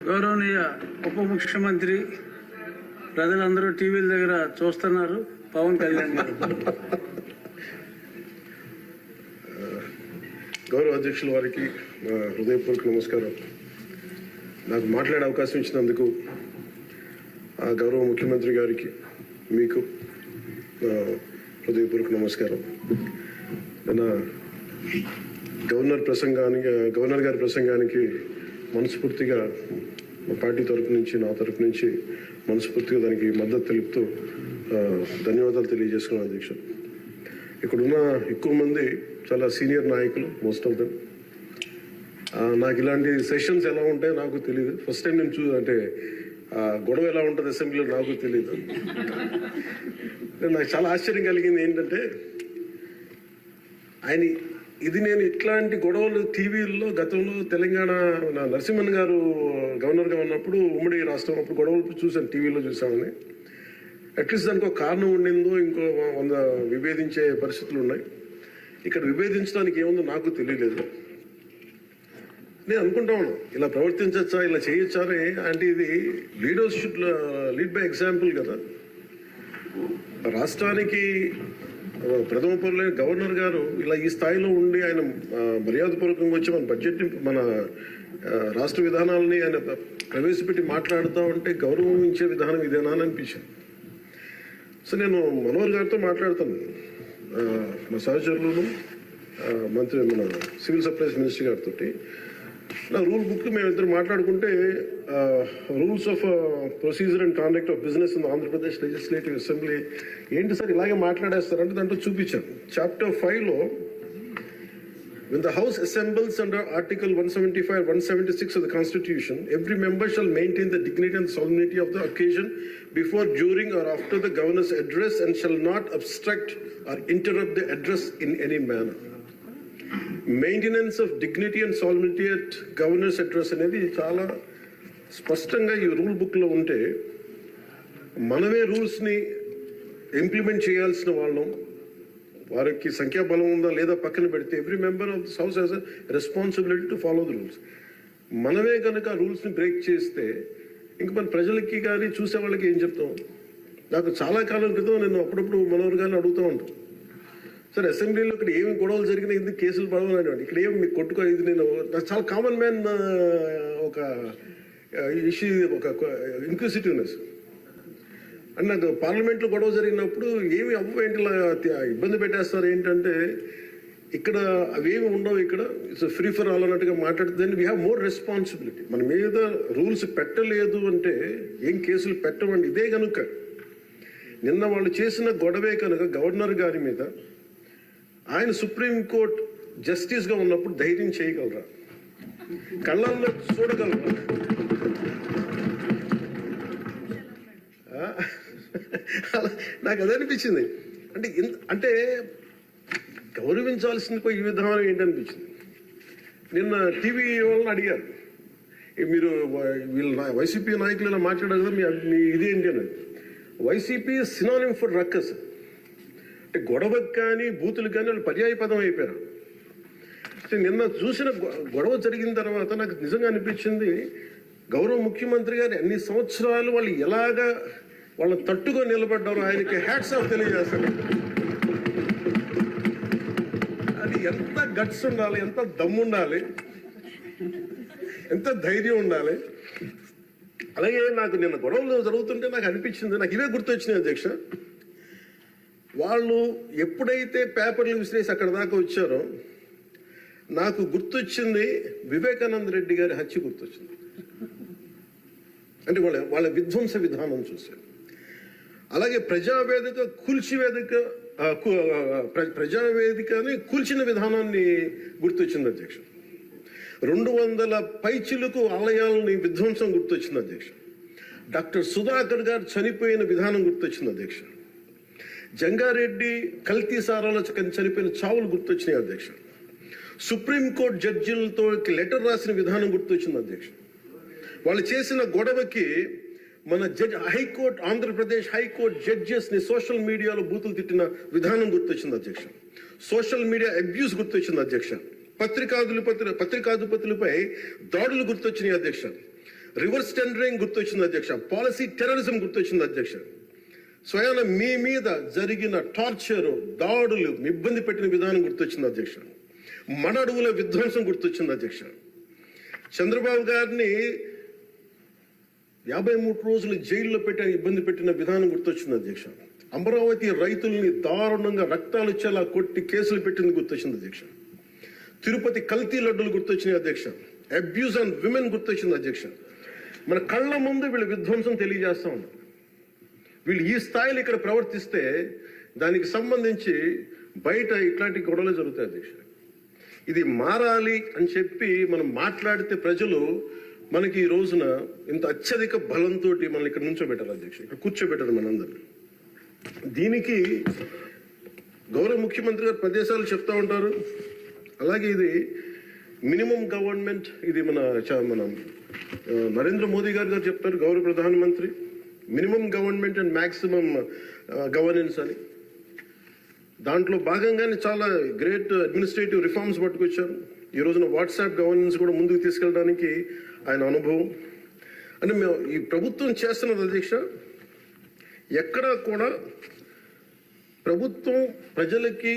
గౌరవనీయ ఉప ముఖ్యమంత్రి ప్రజలందరూ టీవీల దగ్గర చూస్తున్నారు. పవన్ కళ్యాణ్ గారు. గౌరవ అధ్యక్షుల వారికి హృదయపూర్వక నమస్కారం. నాకు మాట్లాడే అవకాశం ఇచ్చినందుకు గౌరవ ముఖ్యమంత్రి గారికి మీకు హృదయపూర్వక నమస్కారం. నా గవర్నర్ గారి ప్రసంగానికి మనస్ఫూర్తిగా మా పార్టీ తరపు నుంచి, నా తరపు నుంచి మనస్ఫూర్తిగా దానికి మద్దతు తెలుపుతూ ధన్యవాదాలు తెలియజేసుకున్నాను అధ్యక్షుడు. ఇక్కడున్న ఎక్కువ మంది చాలా సీనియర్ నాయకులు, మోస్ట్ ఆఫ్ దెమ్. నాకు ఇలాంటి సెషన్స్ ఎలా ఉంటాయో నాకు తెలియదు. ఫస్ట్ టైం నేను అంటే గొడవ ఎలా ఉంటుంది అసెంబ్లీలో నాకు తెలియదు. నాకు చాలా ఆశ్చర్యం కలిగింది ఏంటంటే నేను ఇట్లాంటి గొడవలు టీవీల్లో గతంలో తెలంగాణ నరసింహన్ గారు గవర్నర్గా ఉన్నప్పుడు, ఉమ్మడి రాష్ట్రం అప్పుడు గొడవలు చూసాను, టీవీలో చూసామని. అట్లీస్ట్ దానికి ఒక కారణం ఉండిందో, ఇంకో 100 విభేదించే పరిస్థితులు ఉన్నాయి. ఇక్కడ విభేదించడానికి ఏముందో నాకు తెలియలేదు. నేను అనుకుంటా ఉన్నాను, ఇలా ప్రవర్తించచ్చా, ఇలా చేయొచ్చా అని. అంటే ఇది leaders should lead by example కదా. రాష్ట్రానికి ప్రథమ పౌరులైన గవర్నర్ గారు ఇలా ఈ స్థాయిలో ఉండి ఆయన మర్యాదపూర్వకంగా వచ్చి మన బడ్జెట్ని, మన రాష్ట్ర విధానాలని ఆయన ప్రవేశపెట్టి మాట్లాడుతూ ఉంటే గౌరవించే విధానం ఇదేనా అని అనిపించింది. సో నేను మనోహర్ గారితో మాట్లాడుతాను, మా సహచరులను, మంత్రి, మన సివిల్ సప్లైస్ మినిస్టర్ గారితో. నా రూల్ బుక్ మేమిద్దరు మాట్లాడుకుంటే rules of procedure and conduct of business in Andhra Pradesh legislative assembly ఏంటి సార్ ఇలాగే మాట్లాడేస్తారంటే దాంట్లో చూపించాను. Chapter 5లో when the House assembles under Article 175, 176 of the Constitution, every member shall maintain the dignity and solemnity of the occasion before, during or after the governor's address and shall not obstruct or interrupt the address in any manner. Maintenance of dignity and solidity at governors address అనేది చాలా స్పష్టంగా ఈ rule బుక్లో ఉంటే, మనమే రూల్స్ని implement చేయాల్సిన వాళ్ళం. వారికి సంఖ్యాబలం ఉందా లేదా పక్కన పెడితే, every member of this house has a responsibility to follow the rules. మనమే కనుక ఆ రూల్స్ని బ్రేక్ చేస్తే ఇంక మన ప్రజలకి కానీ చూసే వాళ్ళకి ఏం చెప్తాం? నాకు చాలా కాలం క్రితం నేను అప్పుడప్పుడు మనోహర్ గారిని అడుగుతూ ఉంటాను, సార్ అసెంబ్లీలో ఇక్కడ ఏమి గొడవలు జరిగినా ఎందుకు కేసులు పడవని, ఇక్కడ ఏమి మీకు కొట్టుకో, ఇది నేను నాకు చాలా కామన్ మ్యాన్ ఒక ఇష్యూ, ఒక ఇంక్విజిటివ్నెస్. అండ్ నాకు పార్లమెంట్లో గొడవ జరిగినప్పుడు ఏమి ఏంటి ఇబ్బంది పెట్టేస్తారు ఏంటంటే, ఇక్కడ అవేమి ఉండవు, ఇక్కడ ఇట్స్ ఫ్రీ ఫర్ ఆల్ అన్నట్టుగా మాట్లాడితే వీ హ్యావ్ మోర్ రెస్పాన్సిబిలిటీ. మన మీద రూల్స్ పెట్టలేదు అంటే ఏం కేసులు పెట్టమండి. ఇదే కనుక నిన్న వాళ్ళు చేసిన గొడవే కనుక గవర్నర్ గారి మీద, ఆయన సుప్రీంకోర్టు జస్టిస్గా ఉన్నప్పుడు ధైర్యం చేయగలరా? కళ్ళల్లో చూడగలరా? నాకు అదే అనిపించింది. అంటే గౌరవించాల్సింది పోయి ఈ విధానం ఏంటనిపించింది. నిన్న టీవీ వాళ్ళని అడిగారు, మీరు వీళ్ళు వైసీపీ నాయకులు ఇలా మాట్లాడారు కదా, మీ ఇదేంటి అని. YCP synonym for ruckus. అంటే గొడవకు కానీ బూతులకు కానీ వాళ్ళు పర్యాయ పదం అయిపోయారు. నిన్న చూసిన గొడవ జరిగిన తర్వాత నాకు నిజంగా అనిపించింది, గౌరవ ముఖ్యమంత్రి గారు అన్ని సంవత్సరాలు వాళ్ళు ఎలాగా వాళ్ళని తట్టుకొని నిలబడ్డారు, ఆయనకి హ్యాట్స్ ఆఫ్ తెలియజేస్తారు. అది ఎంత గట్స్ ఉండాలి, ఎంత దమ్ము ఉండాలి, ఎంత ధైర్యం ఉండాలి. అలాగే నాకు నిన్న గొడవలు జరుగుతుంటే నాకు అనిపించింది, నాకు ఇవే గుర్తొచ్చినాయి అధ్యక్ష. వాళ్ళు ఎప్పుడైతే పేపర్లు విసిరేసి అక్కడ దాకా వచ్చారో నాకు గుర్తొచ్చింది వివేకానంద రెడ్డి గారి హత్య గుర్తొచ్చింది. అంటే వాళ్ళ విధ్వంస విధానం చూశారు. అలాగే ప్రజావేదికని కూల్చిన విధానాన్ని గుర్తొచ్చింది అధ్యక్ష. 200 పైచిలకు ఆలయాలని విధ్వంసం గుర్తొచ్చింది అధ్యక్ష. డాక్టర్ సుధాకర్ గారు చనిపోయిన విధానం గుర్తొచ్చింది అధ్యక్ష. జంగారెడ్డి కల్తీ సారాలో చనిపోయిన చావులు గుర్తొచ్చినాయి అధ్యక్ష. సుప్రీంకోర్టు జడ్జిలతో లెటర్ రాసిన విధానం గుర్తొచ్చింది అధ్యక్ష. వాళ్ళు చేసిన గొడవకి మన హైకోర్టు, ఆంధ్రప్రదేశ్ హైకోర్టు జడ్జెస్ ని సోషల్ మీడియాలో బూతులు తిట్టిన విధానం గుర్తొచ్చింది అధ్యక్ష. సోషల్ మీడియా అబ్యూస్ గుర్తొచ్చింది అధ్యక్ష. పత్రికాధిపతులపై దాడులు గుర్తొచ్చినాయి అధ్యక్ష. రివర్స్ టెండరింగ్ గుర్తొచ్చింది అధ్యక్ష, పాలసీ టెర్రరిజం గుర్తొచ్చింది అధ్యక్ష, స్వయాన మీ మీద జరిగిన టార్చర్, దాడులు, ఇబ్బంది పెట్టిన విధానం గుర్తొచ్చింది అధ్యక్ష, మన అడవుల విధ్వంసం గుర్తొచ్చింది అధ్యక్ష, చంద్రబాబు గారిని 53 రోజులు జైల్లో పెట్టి ఇబ్బంది పెట్టిన విధానం గుర్తొచ్చింది అధ్యక్ష, అమరావతి రైతుల్ని దారుణంగా రక్తాలు ఇచ్చేలా కొట్టి కేసులు పెట్టింది గుర్తొచ్చింది అధ్యక్ష, తిరుపతి కల్తీ లడ్డులు గుర్తొచ్చినాయి అధ్యక్ష, అబ్యూజ్ ఆన్ విమెన్ గుర్తొచ్చింది అధ్యక్ష. మన కళ్ళ ముందు వీళ్ళ విధ్వంసం తెలియజేస్తా ఉన్నారు. వీళ్ళు ఈ స్థాయిలో ఇక్కడ ప్రవర్తిస్తే దానికి సంబంధించి బయట ఇట్లాంటి గొడవలు జరుగుతాయి అధ్యక్ష. ఇది మారాలి అని చెప్పి మనం మాట్లాడితే ప్రజలు మనకి ఈ రోజున ఇంత అత్యధిక బలంతో మనల్ని ఇక్కడ నుంచోబెట్టారు అధ్యక్ష, ఇక్కడ కూర్చోబెట్టారు మనందరూ. దీనికి గౌరవ ముఖ్యమంత్రి గారు ప్రదేశాలు చెప్తా ఉంటారు. అలాగే ఇది మినిమం గవర్నమెంట్, ఇది మన నరేంద్ర మోదీ గారు చెప్తారు, గౌరవ ప్రధానమంత్రి, minimum government and maximum governance అని. దాంట్లో భాగంగానే చాలా గ్రేట్ అడ్మినిస్ట్రేటివ్ రిఫార్మ్స్ పట్టుకొచ్చారు. ఈ రోజున వాట్సాప్ గవర్నెన్స్ కూడా ముందుకు తీసుకెళ్ళడానికి ఆయన అనుభవం. అంటే మేము ఈ ప్రభుత్వం చేస్తున్నది అధ్యక్ష, ఎక్కడా కూడా ప్రభుత్వం ప్రజలకి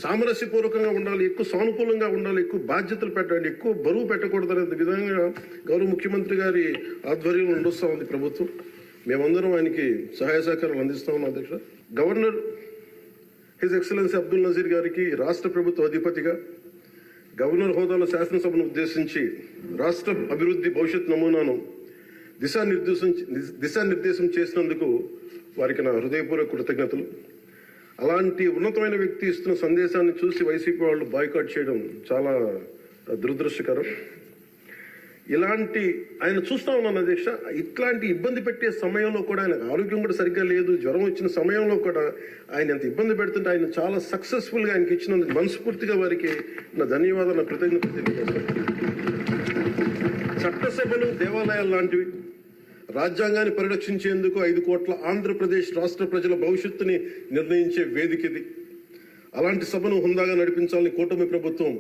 సామరస్యపూర్వకంగా ఉండాలి, ఎక్కువ సానుకూలంగా ఉండాలి, ఎక్కువ బాధ్యతలు పెట్టాలి, ఎక్కువ బరువు పెట్టకూడదు అనే విధంగా గౌరవ ముఖ్యమంత్రి గారి ఆధ్వర్యంలో నడుస్తూ ఉంది ప్రభుత్వం. మేమందరం ఆయనకి సహాయ సహకారాలు అందిస్తా ఉన్నాం అధ్యక్ష. Governor his excellency Abdul Nazeer గారికి రాష్ట్ర ప్రభుత్వ అధిపతిగా గవర్నర్ హోదాలో శాసనసభను ఉద్దేశించి రాష్ట్ర అభివృద్ధి భవిష్యత్ నమూనాను దిశానిర్దేశం చేసినందుకు వారికి నా హృదయపూర్వక కృతజ్ఞతలు. అలాంటి ఉన్నతమైన వ్యక్తి ఇస్తున్న సందేశాన్ని చూసి వైసీపీ వాళ్ళు బాయ్కాట్ చేయడం చాలా దురదృష్టకరం. ఇలాంటి ఆయన చూస్తా ఉన్నాను అధ్యక్ష, ఇట్లాంటి ఇబ్బంది పెట్టే సమయంలో కూడా ఆయన ఆరోగ్యం కూడా సరిగ్గా లేదు, జ్వరం వచ్చిన సమయంలో కూడా ఆయన ఎంత ఇబ్బంది పెడుతుంటే ఆయన చాలా సక్సెస్ఫుల్ గా ఆయనకి ఇచ్చినందుకు మనస్ఫూర్తిగా వారికి నా ధన్యవాదాలు, నా కృతజ్ఞతలు తెలియజేస్తాను. చట్టసభలు దేవాలయాలు లాంటివి రాజ్యాంగాన్ని పరిరక్షించేందుకు 5 కోట్ల ఆంధ్రప్రదేశ్ రాష్ట్ర ప్రజల భవిష్యత్తుని నిర్ణయించే వేదిక ఇది. అలాంటి సభను హుందాగా నడిపించాలని కూటమి ప్రభుత్వం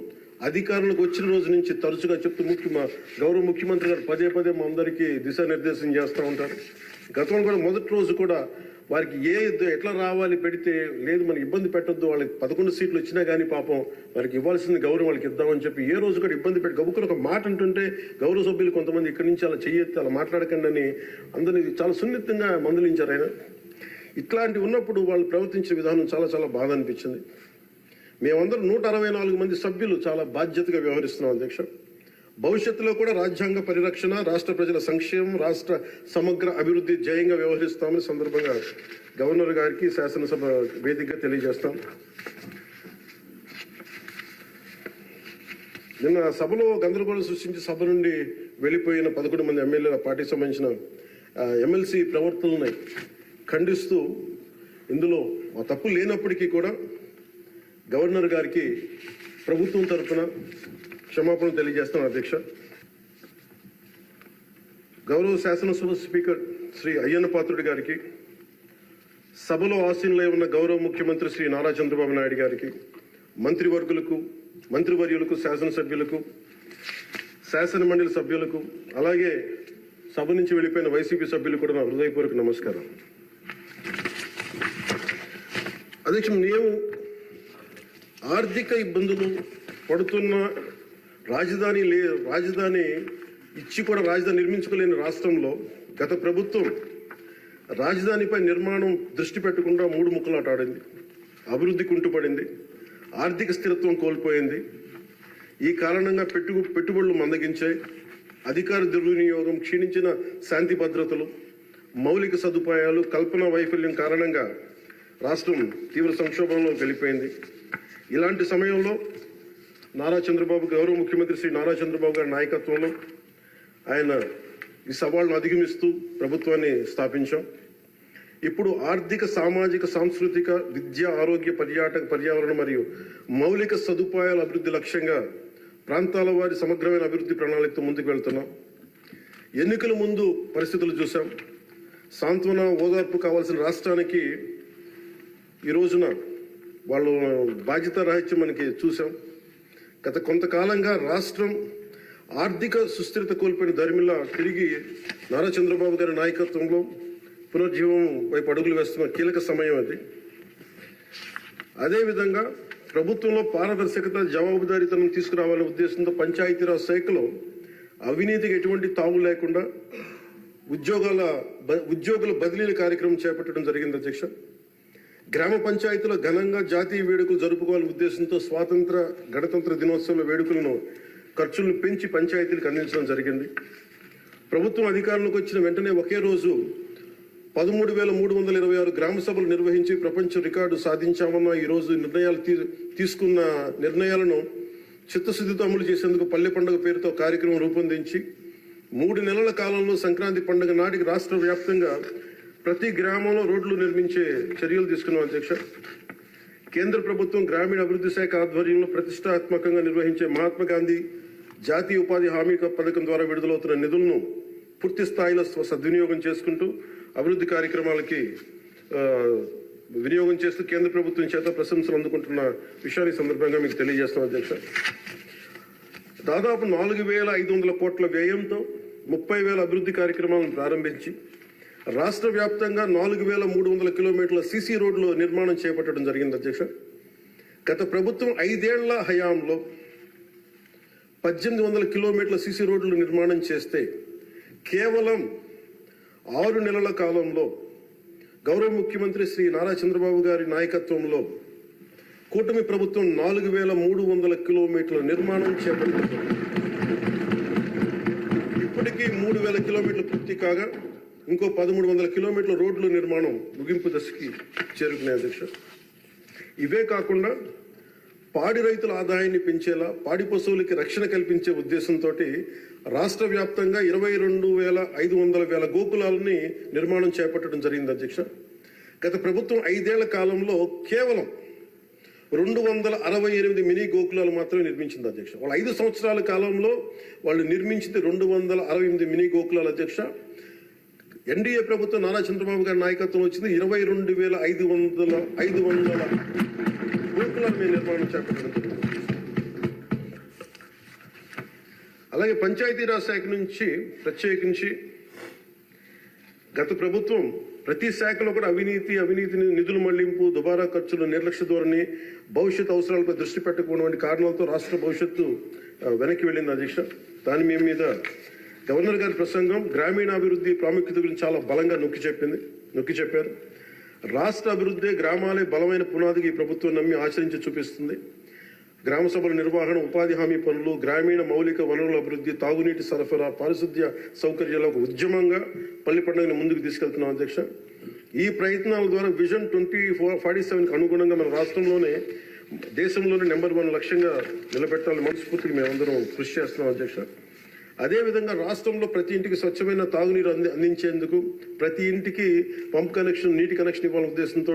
అధికారులకు వచ్చిన రోజు నుంచి తరచుగా చెప్తూ గౌరవ ముఖ్యమంత్రి గారు పదే మా అందరికీ దిశానిర్దేశం చేస్తూ ఉంటారు. గతంలో కూడా మొదటి రోజు కూడా వారికి ఎట్లా రావాలి పెడితే లేదు మనం ఇబ్బంది పెట్టొద్దు, వాళ్ళకి 11 సీట్లు వచ్చినా కానీ పాపం వారికి ఇవ్వాల్సింది గౌరవం వాళ్ళకి ఇద్దామని చెప్పి ఏ రోజు కూడా ఇబ్బంది పెట్టి గబుక్కుని ఒక మాట అంటుంటే గౌరవ సభ్యులు కొంతమంది ఇక్కడి నుంచి అలా చెయ్యొద్దు, అలా మాట్లాడకండి అని అందరినీ చాలా సున్నితంగా మందలించారు ఆయన. ఇట్లాంటి ఉన్నప్పుడు వాళ్ళు ప్రవర్తించే విధానం చాలా బాధ అనిపించింది. మేమందరం 164 మంది సభ్యులు చాలా బాధ్యతగా వ్యవహరిస్తున్నాం అధ్యక్ష. భవిష్యత్తులో కూడా రాజ్యాంగ పరిరక్షణ, రాష్ట్ర ప్రజల సంక్షేమం, రాష్ట్ర సమగ్ర అభివృద్ధి జయంగా వ్యవహరిస్తామని సందర్భంగా గవర్నర్ గారికి శాసనసభ వేదికగా తెలియజేస్తాం. నిన్న సభలో గందరగోళం సృష్టించి సభ నుండి వెళ్లిపోయిన 11 మంది ఎమ్మెల్యేల పార్టీకి సంబంధించిన ఎమ్మెల్సీ ప్రవర్తనని ఖండిస్తూ ఇందులో ఆ తప్పు లేనప్పటికీ కూడా గవర్నర్ గారికి ప్రభుత్వం తరఫున క్షమాపణ తెలియజేస్తాను అధ్యక్ష. గౌరవ శాసనసభ స్పీకర్ శ్రీ అయ్యన్న పాత్రుడి గారికి, సభలో ఆసీనులై ఉన్న గౌరవ ముఖ్యమంత్రి శ్రీ నారా చంద్రబాబు నాయుడు గారికి, మంత్రివర్యులకు, శాసనసభ్యులకు, శాసన మండలి సభ్యులకు, అలాగే సభ నుంచి వెళ్లిపోయిన వైసీపీ సభ్యులకు కూడా నా హృదయపూర్వక నమస్కారం. అధ్యక్ష, మేము ఆర్థిక ఇబ్బందులు పడుతున్న రాజధాని ఇచ్చి కూడా రాజధాని నిర్మించుకోలేని రాష్ట్రంలో గత ప్రభుత్వం రాజధానిపై నిర్మాణం దృష్టి పెట్టకుండా 3 ముక్కలాట ఆడింది. అభివృద్ధి కుంటుపడింది, ఆర్థిక స్థిరత్వం కోల్పోయింది. ఈ కారణంగా పెట్టుబడులు మందగించాయి, అధికార దుర్వినియోగం, క్షీణించిన శాంతి భద్రతలు, మౌలిక సదుపాయాలు, కల్పన వైఫల్యం కారణంగా రాష్ట్రం తీవ్ర సంక్షోభంలో వెళ్ళిపోయింది. ఇలాంటి సమయంలో గౌరవ ముఖ్యమంత్రి శ్రీ నారా చంద్రబాబు గారి నాయకత్వంలో ఆయన ఈ సవాళ్లను అధిగమిస్తూ ప్రభుత్వాన్ని స్థాపించాం. ఇప్పుడు ఆర్థిక, సామాజిక, సాంస్కృతిక, విద్య, ఆరోగ్య, పర్యావరణ మరియు మౌలిక సదుపాయాల అభివృద్ధి లక్ష్యంగా ప్రాంతాల వారి సమగ్రమైన అభివృద్ధి ప్రణాళికతో ముందుకు వెళ్తున్నాం. ఎన్నికల ముందు పరిస్థితులు చూసాం. సాంత్వన, ఓదార్పు కావాల్సిన రాష్ట్రానికి ఈ రోజున వాళ్ళు బాధ్యత రాహిత్యం మనకి చూసాం. గత కొంతకాలంగా రాష్ట్రం ఆర్థిక సుస్థిరత కోల్పోయిన దరిమిలా తిరిగి నారా చంద్రబాబు గారి నాయకత్వంలో పునర్జీవం వైపు అడుగులు వేస్తున్న కీలక సమయం అది. అదేవిధంగా ప్రభుత్వంలో పారదర్శకత, జవాబుదారీతనం తీసుకురావాలనే ఉద్దేశంతో పంచాయతీరాజ్ శాఖలో అవినీతికి ఎటువంటి తావు లేకుండా ఉద్యోగుల బదిలీల కార్యక్రమం చేపట్టడం జరిగింది అధ్యక్ష. గ్రామ పంచాయతీలో ఘనంగా జాతీయ వేడుకలు జరుపుకోవాలనే ఉద్దేశంతో స్వాతంత్ర గణతంత్ర దినోత్సవ వేడుకలను ఖర్చులను పెంచి పంచాయతీలకు అందించడం జరిగింది. ప్రభుత్వం అధికారంలోకి వచ్చిన వెంటనే ఒకే రోజు 13,326 గ్రామ సభలు నిర్వహించి ప్రపంచ రికార్డు సాధించామన్న ఈ రోజు తీసుకున్న నిర్ణయాలను చిత్తశుద్ధితో అమలు చేసేందుకు పల్లె పండుగ పేరుతో కార్యక్రమం రూపొందించి 3 నెలల కాలంలో సంక్రాంతి పండుగ నాటికి రాష్ట్ర వ్యాప్తంగా ప్రతి గ్రామంలో రోడ్లు నిర్మించే చర్యలు తీసుకున్నాం అధ్యక్ష. కేంద్ర ప్రభుత్వం గ్రామీణ అభివృద్ధి శాఖ ఆధ్వర్యంలో ప్రతిష్టాత్మకంగా నిర్వహించే మహాత్మా గాంధీ జాతీయ ఉపాధి హామీ పథకం ద్వారా విడుదలవుతున్న నిధులను పూర్తి స్థాయిలో సద్వినియోగం చేసుకుంటూ అభివృద్ధి కార్యక్రమాలకి వినియోగం చేస్తూ కేంద్ర ప్రభుత్వం చేత ప్రశంసలు అందుకుంటున్న విషయాన్ని సందర్భంగా మీకు తెలియజేస్తాం అధ్యక్ష. దాదాపు 4,500 కోట్ల వ్యయంతో 30,000 అభివృద్ధి కార్యక్రమాలను ప్రారంభించి రాష్ట్ర వ్యాప్తంగా 4,300 కిలోమీటర్ల సీసీ రోడ్లు నిర్మాణం చేపట్టడం జరిగింది అధ్యక్ష. గత ప్రభుత్వం 5 ఏళ్ల హయాంలో 1,800 కిలోమీటర్ల సీసీ రోడ్లు నిర్మాణం చేస్తే కేవలం 6 నెలల కాలంలో గౌరవ ముఖ్యమంత్రి శ్రీ నారా చంద్రబాబు గారి నాయకత్వంలో కూటమి ప్రభుత్వం 4,300 కిలోమీటర్ల నిర్మాణం చేపట్టింది. ఇప్పటికీ 3,000 కిలోమీటర్లు పూర్తి కాగా ఇంకో 1,300 కిలోమీటర్ల రోడ్ల నిర్మాణం ముగింపు దశకి చేరుకునే అధ్యక్ష. ఇవే కాకుండా పాడి రైతుల ఆదాయాన్ని పెంచేలా, పాడి పశువులకి రక్షణ కల్పించే ఉద్దేశంతో రాష్ట్ర వ్యాప్తంగా 22,500 గోకులాలని నిర్మాణం చేపట్టడం జరిగింది అధ్యక్ష. గత ప్రభుత్వం 5 ఏళ్ల కాలంలో కేవలం 268 మినీ గోకులాలు మాత్రమే నిర్మించింది అధ్యక్ష. వాళ్ళు 5 సంవత్సరాల కాలంలో వాళ్ళు నిర్మించింది 268 మినీ గోకులాలు అధ్యక్ష. ఎన్డీఏ ప్రభుత్వం నారా చంద్రబాబు గారి నాయకత్వం వచ్చింది 22,500 గోకులాలు మేము నిర్మాణం చేపట్టడం జరిగింది. అలాగే పంచాయతీరాజ్ శాఖ నుంచి ప్రత్యేకించి గత ప్రభుత్వం ప్రతి శాఖలో కూడా అవినీతిని నిధుల మళ్లింపు, దుబారా ఖర్చులు, నిర్లక్ష్య ధోరణి, భవిష్యత్ అవసరాలపై దృష్టి పెట్టకపోవడం వంటి కారణాలతో రాష్ట్ర భవిష్యత్తు వెనక్కి వెళ్ళింది అధ్యక్ష. దాని మీద గవర్నర్ గారి ప్రసంగం గ్రామీణాభివృద్ధి ప్రాముఖ్యత గురించి చాలా బలంగా నొక్కి చెప్పారు. రాష్ట్ర అభివృద్ధి గ్రామాలే బలమైన పునాదికి ఈ ప్రభుత్వం నమ్మి ఆచరించి చూపిస్తుంది. గ్రామ సభల నిర్వహణ, ఉపాధి హామీ పనులు, గ్రామీణ మౌలిక వనరుల అభివృద్ధి, తాగునీటి సరఫరా, పారిశుద్ధ్య సౌకర్యాల ఒక ఉద్యమంగా పల్లి పండుగను ముందుకు తీసుకెళ్తున్నాం అధ్యక్ష. ఈ ప్రయత్నాల ద్వారా విజన్ 2047కి అనుగుణంగా మన రాష్ట్రంలోనే దేశంలోనే నెంబర్ 1 లక్ష్యంగా నిలబెట్టాలని మనస్ఫూర్తిగా మేమందరం కృషి చేస్తున్నాం అధ్యక్ష. అదేవిధంగా రాష్ట్రంలో ప్రతి ఇంటికి స్వచ్ఛమైన తాగునీరు అందించేందుకు ప్రతి ఇంటికి పంప్ కనెక్షన్, నీటి కనెక్షన్ ఇవ్వాలనే ఉద్దేశంతో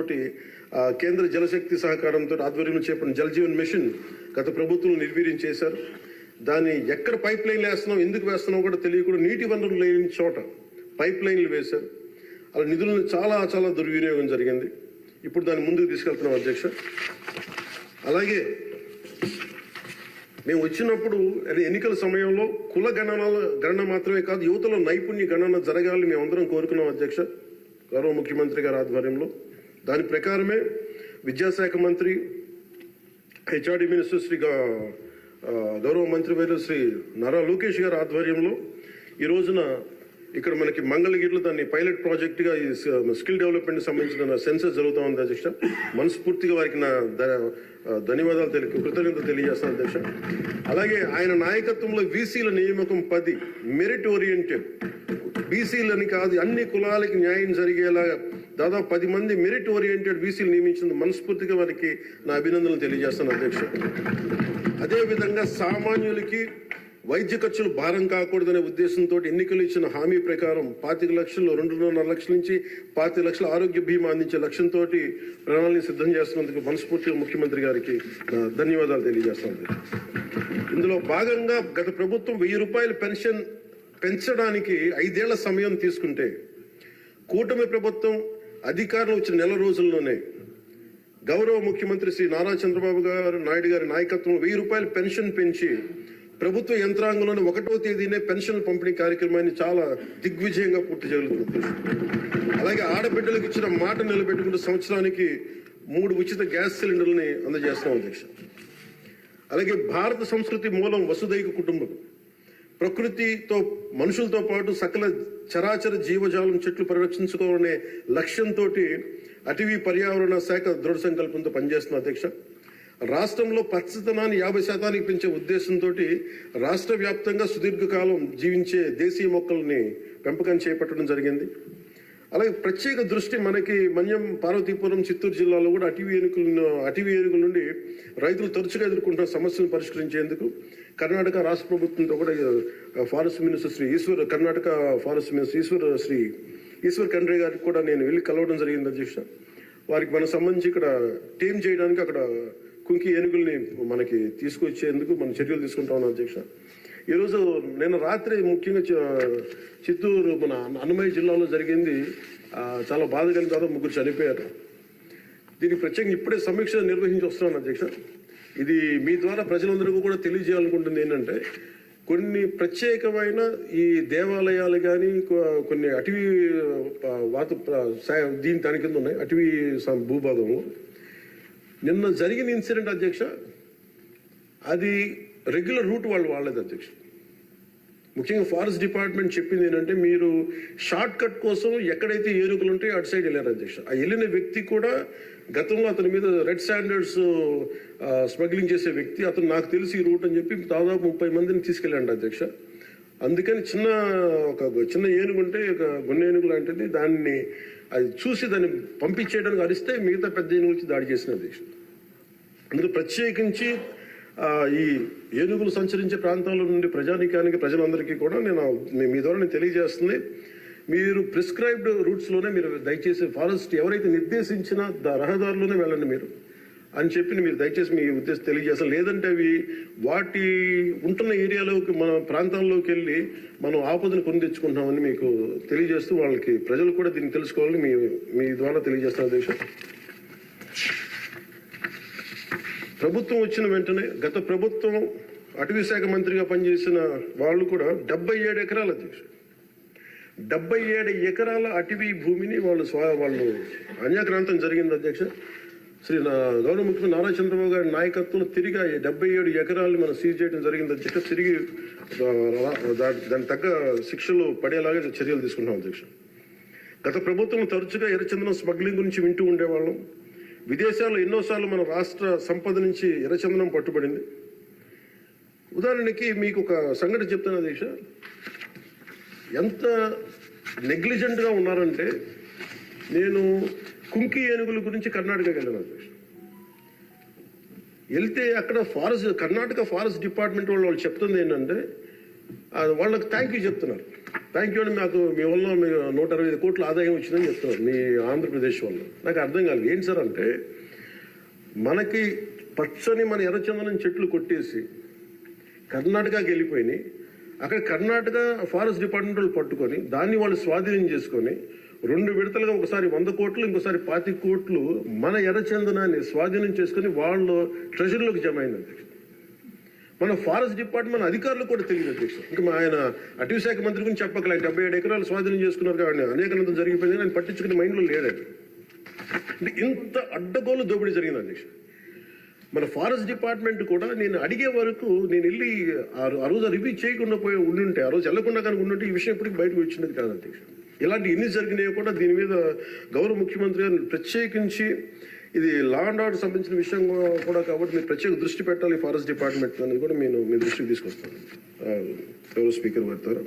కేంద్ర జలశక్తి సహకారంతో ఆధ్వర్యంలో చేపట్టిన జల్ జీవన్ మిషన్ గత ప్రభుత్వం నిర్వీర్యం చేశారు. దాన్ని ఎక్కడ పైప్ లైన్లు వేస్తున్నాం, ఎందుకు వేస్తున్నాం కూడా తెలియకుండా నీటి వనరులు లేని చోట పైప్ లైన్లు వేశారు. అలా నిధులను చాలా దుర్వినియోగం జరిగింది. ఇప్పుడు దాన్ని ముందుకు తీసుకెళ్తున్నాం అధ్యక్ష. అలాగే మేము వచ్చినప్పుడు ఎన్నికల సమయంలో కుల గణన మాత్రమే కాదు, యువతలో నైపుణ్య గణన జరగాలని మేమందరం కోరుకున్నాం అధ్యక్ష, గౌరవ ముఖ్యమంత్రి గారి ఆధ్వర్యంలో. దాని ప్రకారమే విద్యాశాఖ మంత్రి, హెచ్ఆర్డి మినిస్టర్ శ్రీ గౌరవ మంత్రివర్యులు శ్రీ నారా లోకేష్ గారి ఆధ్వర్యంలో ఈ రోజున ఇక్కడ మనకి మంగళగిరిలో దాన్ని పైలట్ ప్రాజెక్టుగా ఈ స్కిల్ డెవలప్మెంట్ సంబంధించిన సెన్సస్ జరుగుతూ ఉంది అధ్యక్ష. మనస్ఫూర్తిగా వారికి నా ధన్యవాదాలు కృతజ్ఞతలు తెలియజేస్తాను అధ్యక్ష. అలాగే ఆయన నాయకత్వంలో వీసీల నియామకం 10 మెరిట్ ఓరియంటెడ్, బీసీలని కాదు అన్ని కులాలకి న్యాయం జరిగేలా దాదాపు 10 మంది మెరిట్ ఓరియంటెడ్ వీసీలు నియమించింది. మనస్ఫూర్తిగా వారికి నా అభినందనలు తెలియజేస్తాను అధ్యక్ష. అదేవిధంగా సామాన్యులకి వైద్య ఖర్చులు భారం కాకూడదనే ఉద్దేశంతో ఎన్నికలు ఇచ్చిన హామీ ప్రకారం 25 లక్షలు, 2.5 లక్షల నుంచి 25 లక్షల ఆరోగ్య బీమా అందించే లక్ష్యంతో ప్రణాళిక సిద్ధం చేస్తున్నందుకు మనస్ఫూర్తిగా ముఖ్యమంత్రి గారికి ధన్యవాదాలు తెలియజేస్తాను. ఇందులో భాగంగా గత ప్రభుత్వం 1,000 రూపాయల పెన్షన్ పెంచడానికి 5 ఏళ్ల సమయం తీసుకుంటే కూటమి ప్రభుత్వం అధికారంలో వచ్చిన నెల రోజుల్లోనే గౌరవ ముఖ్యమంత్రి శ్రీ నారా చంద్రబాబు నాయుడు గారి నాయకత్వం 1,000 రూపాయల పెన్షన్ పెంచి ప్రభుత్వ యంత్రాంగంలోని 1వ తేదీనే పెన్షన్ పంపిణీ కార్యక్రమాన్ని చాలా దిగ్విజయంగా పూర్తి జరుగుతుంది. అలాగే ఆడబిడ్డలకు ఇచ్చిన మాట నిలబెట్టుకుంటూ సంవత్సరానికి 3 ఉచిత గ్యాస్ సిలిండర్లని అందజేస్తాం అధ్యక్ష. అలాగే భారత సంస్కృతి మూలం వసుదైక కుటుంబం. ప్రకృతితో మనుషులతో పాటు సకల చరాచర జీవజాలం చెట్లు పరిరక్షించుకోవాలనే లక్ష్యంతో అటవీ పర్యావరణ శాఖ దృఢ సంకల్పంతో పనిచేస్తున్న అధ్యక్ష. రాష్ట్రంలో పచ్చదనాన్ని 50% పెంచే ఉద్దేశంతో రాష్ట్ర వ్యాప్తంగా సుదీర్ఘకాలం జీవించే దేశీయ మొక్కల్ని పెంపకం చేపట్టడం జరిగింది. అలాగే ప్రత్యేక దృష్టి మనకి మన్యం, పార్వతీపురం, చిత్తూరు జిల్లాలో కూడా అటవీ ఏనుగుల నుండి రైతులు తరచుగా ఎదుర్కొంటున్న సమస్యలను పరిష్కరించేందుకు కర్ణాటక రాష్ట్ర ప్రభుత్వంతో కూడా forest minister Karnataka forest minister Eshwar Khandre గారికి కూడా నేను వెళ్ళి కలవడం జరిగింది అధ్యక్ష. వారికి మనకు సంబంధించి ఇక్కడ టీం చేయడానికి అక్కడ కుంకి ఏనుగుల్ని మనకి తీసుకొచ్చేందుకు మనం చర్యలు తీసుకుంటా ఉన్నాం అధ్యక్ష. ఈరోజు నిన్న రాత్రి ముఖ్యంగా చిత్తూరు మన అన్నమయ్య జిల్లాలో జరిగింది. చాలా బాధ కలిగిన తర్వాత 3 చనిపోయారు. దీనికి ప్రత్యేకంగా ఇప్పుడే సమీక్ష నిర్వహించి వస్తున్నాను అధ్యక్ష. ఇది మీ ద్వారా ప్రజలందరికీ కూడా తెలియజేయాలనుకుంటుంది ఏంటంటే, కొన్ని ప్రత్యేకమైన ఈ దేవాలయాలు కానీ కొన్ని అటవీ దాని కింద ఉన్నాయి అటవీ భూభాగము. నిన్న జరిగిన ఇన్సిడెంట్ అధ్యక్ష, అది రెగ్యులర్ రూట్ వాళ్ళు వాళ్ళది అధ్యక్ష. ముఖ్యంగా ఫారెస్ట్ డిపార్ట్మెంట్ చెప్పింది ఏంటంటే, మీరు షార్ట్ కట్ కోసం ఎక్కడైతే ఏనుగులు ఉంటాయో అటు సైడ్ వెళ్ళారు అధ్యక్ష. ఆ వెళ్ళిన వ్యక్తి కూడా గతంలో అతని మీద రెడ్ స్టాండర్డ్స్ స్మగ్లింగ్ చేసే వ్యక్తి. అతను నాకు తెలిసి ఈ రూట్ అని చెప్పి దాదాపు 30 మందిని తీసుకెళ్ళండి అధ్యక్ష. అందుకని చిన్న ఏనుగు ఉంటే ఒక గున్న ఏనుగు లాంటిది, దాన్ని అది చూసి దాన్ని పంపించేయడానికి అరిస్తే మిగతా పెద్ద ఏనుగులకి దాడి చేసిన అధ్యక్ష. అందుకు ప్రత్యేకించి ఈ ఏనుగులు సంచరించే ప్రాంతాల నుండి ప్రజలందరికీ కూడా మీ ద్వారా నేను తెలియజేస్తుంది, మీరు ప్రిస్క్రైబ్డ్ రూట్స్లోనే మీరు దయచేసి ఫారెస్ట్ ఎవరైతే నిర్దేశించిన రహదారులోనే వెళ్ళండి మీరు అని చెప్పి మీరు దయచేసి మీ ఉద్దేశం తెలియజేస్తాం. లేదంటే అవి వాటి ఉంటున్న ఏరియాలోకి మన ప్రాంతాల్లోకి వెళ్ళి మనం ఆపదను కొని తెచ్చుకుంటామని మీకు తెలియజేస్తూ వాళ్ళకి ప్రజలు కూడా దీన్ని తెలుసుకోవాలని మీ ద్వారా తెలియజేస్తాను అధ్యక్ష. ప్రభుత్వం వచ్చిన వెంటనే గత ప్రభుత్వం అటవీ శాఖ మంత్రిగా పనిచేసిన వాళ్ళు కూడా 77 ఎకరాల అధ్యక్ష 77 ఎకరాల అటవీ భూమిని వాళ్ళు అన్యాక్రాంతం జరిగింది అధ్యక్ష. గౌరవ ముఖ్యమంత్రి నారా చంద్రబాబు గారి నాయకత్వంలో తిరిగి 77 ఎకరాలు మనం సీజ్ చేయడం జరిగింది అధ్యక్ష. తిరిగి దాని తగ్గ శిక్షలు పడేలాగా చర్యలు తీసుకుంటాం అధ్యక్ష. గత ప్రభుత్వం తరచుగా ఎర్రచందనం స్మగ్లింగ్ గురించి వింటూ ఉండేవాళ్ళం. విదేశాల్లో ఎన్నోసార్లు మన రాష్ట్ర సంపద నుంచి ఎర్రచందనం పట్టుబడింది. ఉదాహరణకి మీకు ఒక సంఘటన చెప్తాను అధ్యక్ష. ఎంత నెగ్లిజెంట్గా ఉన్నారంటే, నేను కుంకి ఏనుగుల గురించి కర్ణాటకకి వెళ్ళాను అధ్యక్ష. వెళ్తే అక్కడ కర్ణాటక ఫారెస్ట్ డిపార్ట్మెంట్ వాళ్ళు చెప్తుంది ఏంటంటే, వాళ్ళకి థ్యాంక్ యూ చెప్తున్నారు. థ్యాంక్ యూ అని మాకు మీ వల్ల 125 కోట్ల ఆదాయం వచ్చిందని చెప్తున్నారు మీ ఆంధ్రప్రదేశ్ వల్ల. నాకు అర్థం కాలేదు ఏంటి సార్ అంటే, మనకి పచ్చని మన ఎర్రచందనం చెట్లు కొట్టేసి కర్ణాటకకి వెళ్ళిపోయినాయి. అక్కడ కర్ణాటక ఫారెస్ట్ డిపార్ట్మెంట్ వాళ్ళు పట్టుకొని దాన్ని వాళ్ళు స్వాధీనం చేసుకొని 2 విడతలుగా ఒకసారి 100 కోట్లు ఇంకోసారి 25 కోట్లు మన ఎర్రచందనాన్ని స్వాధీనం చేసుకుని వాళ్ళు ట్రెజరీలోకి జమ అయింది అధ్యక్ష. మన ఫారెస్ట్ డిపార్ట్మెంట్ అధికారులు కూడా తెలియదు అధ్యక్ష. ఇంకా ఆయన అటవీ శాఖ మంత్రి గురించి చెప్పకలే 77 ఎకరాలు స్వాధీనం చేసుకున్నారు కాబట్టి అనేకనంతం జరిగిపోయింది, ఆయన పట్టించుకునే మైండ్లో లేడండి. అంటే ఇంత అడ్డగోలు దోపిడీ జరిగింది అధ్యక్ష. మన ఫారెస్ట్ డిపార్ట్మెంట్ కూడా నేను అడిగే వరకు నేను వెళ్ళి ఆ రోజు రివ్యూ చేయకుండా ఉండుంటే, ఆ రోజు వెళ్లకుండా కానీ ఉండుంటే ఈ విషయం ఎప్పటికీ బయటకు వచ్చినది కాదు అధ్యక్ష. ఇలాంటి ఎన్ని జరిగినాయో కూడా దీని మీద గౌరవ ముఖ్యమంత్రి గారు ప్రత్యేకించి, ఇది లా అండ్ ఆర్డర్ సంబంధించిన విషయం కూడా కాబట్టి మీరు ప్రత్యేక దృష్టి పెట్టాలి ఫారెస్ట్ డిపార్ట్మెంట్ అనేది కూడా నేను మీ దృష్టికి తీసుకొస్తాను గౌరవ స్పీకర్ వారి ద్వారా.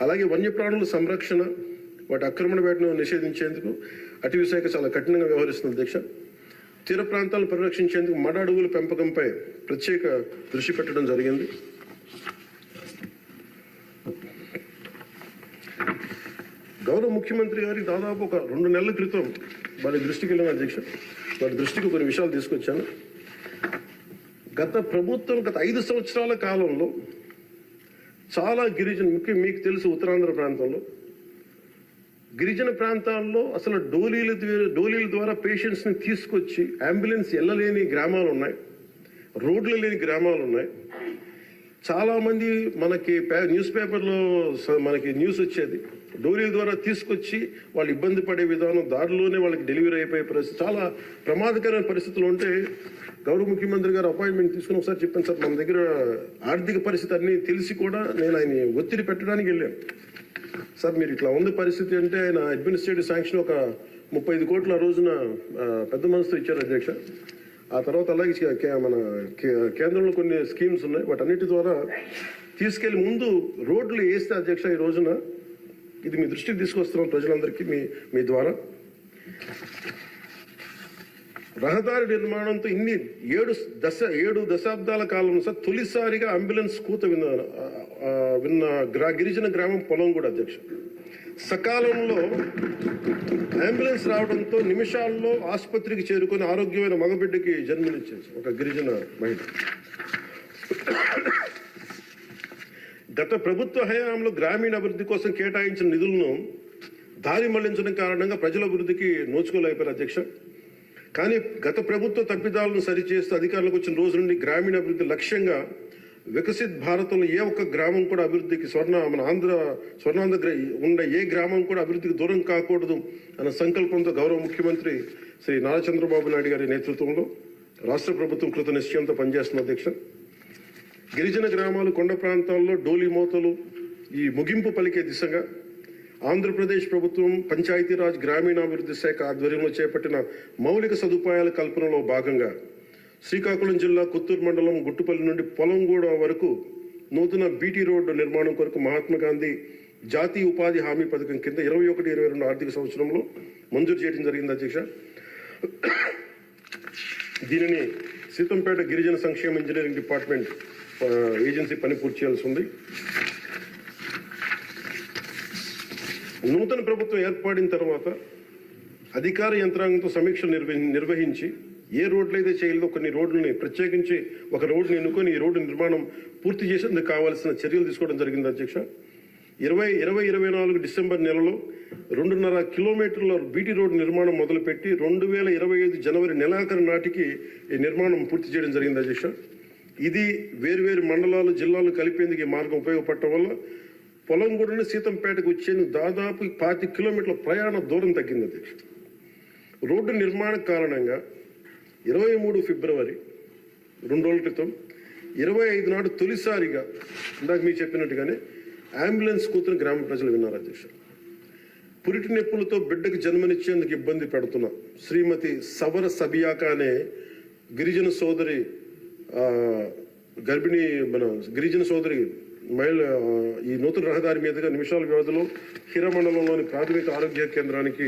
అలాగే వన్యప్రాణుల సంరక్షణ, వాటి ఆక్రమణ వేటను నిషేధించేందుకు అటవీ శాఖ చాలా కఠినంగా వ్యవహరిస్తుంది అధ్యక్ష. తీర ప్రాంతాలను పరిరక్షించేందుకు మడ అడవుల పెంపకంపై ప్రత్యేక దృష్టి పెట్టడం జరిగింది. గౌరవ ముఖ్యమంత్రి గారికి దాదాపు ఒక 2 నెలల క్రితం వారి దృష్టికి వెళ్ళిన అధ్యక్ష. వారి దృష్టికి కొన్ని విషయాలు తీసుకొచ్చాను. గత ప్రభుత్వం గత 5 సంవత్సరాల కాలంలో చాలా ముఖ్యం మీకు తెలుసు, ఉత్తరాంధ్ర ప్రాంతంలో గిరిజన ప్రాంతాల్లో అసలు డోలీల ద్వారా పేషెంట్స్ని తీసుకొచ్చి అంబులెన్స్ వెళ్ళలేని గ్రామాలు ఉన్నాయి, రోడ్లు లేని గ్రామాలు ఉన్నాయి. చాలామంది మనకి న్యూస్ పేపర్లో మనకి న్యూస్ వచ్చేది, డోరీల ద్వారా తీసుకొచ్చి వాళ్ళు ఇబ్బంది పడే విధానం, దారిలోనే వాళ్ళకి డెలివరీ అయిపోయే పరిస్థితి, చాలా ప్రమాదకరమైన పరిస్థితులు ఉంటే గౌరవ ముఖ్యమంత్రి గారు అపాయింట్మెంట్ తీసుకుని ఒకసారి చెప్పాను, సార్ మన దగ్గర ఆర్థిక పరిస్థితి అన్నీ తెలిసి కూడా నేను ఆయన ఒత్తిడి పెట్టడానికి వెళ్ళాను. సార్ మీరు ఇట్లా ఉంది పరిస్థితి అంటే ఆయన అడ్మినిస్ట్రేటివ్ శాంక్షన్ ఒక 35 కోట్ల రోజున పెద్ద మనసుతో ఇచ్చారు అధ్యక్ష. ఆ తర్వాత అలాగే మన కేంద్రంలో కొన్ని స్కీమ్స్ ఉన్నాయి, వాటన్నిటి ద్వారా తీసుకెళ్లి ముందు రోడ్లు వేస్తే అధ్యక్ష ఈ రోజున ఇది మీ దృష్టికి తీసుకొస్తున్నాం ప్రజలందరికీ మీ ద్వారా. రహదారి నిర్మాణంతో ఇన్ని 7 దశాబ్దాల కాలంలో సార్ తొలిసారిగా అంబులెన్స్ కూత విన్న గిరిజన గ్రామం పొలంగూడ అధ్యక్ష. సకాలంలో అంబులెన్స్ రావడంతో నిమిషాల్లో ఆసుపత్రికి చేరుకొని ఆరోగ్యమైన మగబిడ్డకి జన్మనిచ్చింది ఒక గిరిజన మహిళ. గత ప్రభుత్వ హయాంలో గ్రామీణ అభివృద్ధి కోసం కేటాయించిన నిధులను దారి మళ్లించడం కారణంగా ప్రజల అభివృద్ధికి నోచుకోలేకపోయారు అధ్యక్ష. కానీ గత ప్రభుత్వ తప్పిదాలను సరిచేస్తూ అధికారులకు వచ్చిన రోజు నుండి గ్రామీణ అభివృద్ధి లక్ష్యంగా వికసిత్ భారతంలో ఏ ఒక్క గ్రామం కూడా అభివృద్ధికి స్వర్ణాంధ్ర ఉన్న ఏ గ్రామం కూడా అభివృద్ధికి దూరం కాకూడదు అన్న సంకల్పంతో గౌరవ ముఖ్యమంత్రి శ్రీ నారా చంద్రబాబు నాయుడు గారి నేతృత్వంలో రాష్ట్ర ప్రభుత్వం కృత నిశ్చయంతో పనిచేస్తున్న అధ్యక్ష. గిరిజన గ్రామాలు, కొండ ప్రాంతాల్లో డోలి మోతలు ఈ ముగింపు పలికే దిశగా ఆంధ్రప్రదేశ్ ప్రభుత్వం పంచాయతీరాజ్ గ్రామీణాభివృద్ధి శాఖ ఆధ్వర్యంలో చేపట్టిన మౌలిక సదుపాయాల కల్పనలో భాగంగా శ్రీకాకుళం జిల్లా కొత్తూరు మండలం గుట్టుపల్లి నుండి పొలంగూడ వరకు నూతన బీటీ రోడ్డు నిర్మాణం కొరకు మహాత్మా గాంధీ జాతీయ ఉపాధి హామీ పథకం కింద 21-22 ఆర్థిక సంవత్సరంలో మంజూరు చేయడం జరిగింది అధ్యక్ష. దీనిని సీతంపేట గిరిజన సంక్షేమ ఇంజనీరింగ్ డిపార్ట్మెంట్ ఏజెన్సీ పని పూర్తి చేయాల్సి ఉంది. నూతన ప్రభుత్వం ఏర్పడిన తర్వాత అధికార యంత్రాంగంతో సమీక్షలు నిర్వహించి ఏ రోడ్లు అయితే చేయలేదో కొన్ని రోడ్లని ప్రత్యేకించి ఒక రోడ్డుని ఎన్నుకొని ఈ రోడ్డు నిర్మాణం పూర్తి చేసేందుకు కావాల్సిన చర్యలు తీసుకోవడం జరిగింది అధ్యక్ష. 2024 డిసెంబర్ నెలలో 2.5 కిలోమీటర్ల బీటీ రోడ్డు నిర్మాణం మొదలుపెట్టి 2025 జనవరి నెలాఖరు నాటికి ఈ నిర్మాణం పూర్తి చేయడం జరిగింది అధ్యక్ష. ఇది వేరువేరు మండలాలు, జిల్లాలు కలిపేందుకు ఈ మార్గం ఉపయోగపడటం వల్ల పొలంగూడని సీతంపేటకు వచ్చేందుకు దాదాపు 25 కిలోమీటర్ల ప్రయాణ దూరం తగ్గింది అధ్యక్ష. రోడ్డు నిర్మాణ కారణంగా 23 ఫిబ్రవరి 2 రోజుల క్రితం 25 నాడు తొలిసారిగా ఇందాక మీకు చెప్పినట్టుగానే అంబులెన్స్ కూతురు గ్రామ ప్రజలు విన్నారు అధ్యక్ష. పురిటి నొప్పులతో బిడ్డకు జన్మనిచ్చేందుకు ఇబ్బంది పెడుతున్న శ్రీమతి సవర సబియాక అనే గిరిజన సోదరి గిరిజన సోదరి మహిళ ఈ నూతన రహదారి మీదుగా నిమిషాల వ్యవధిలో హిరమండలంలోని ప్రాథమిక ఆరోగ్య కేంద్రానికి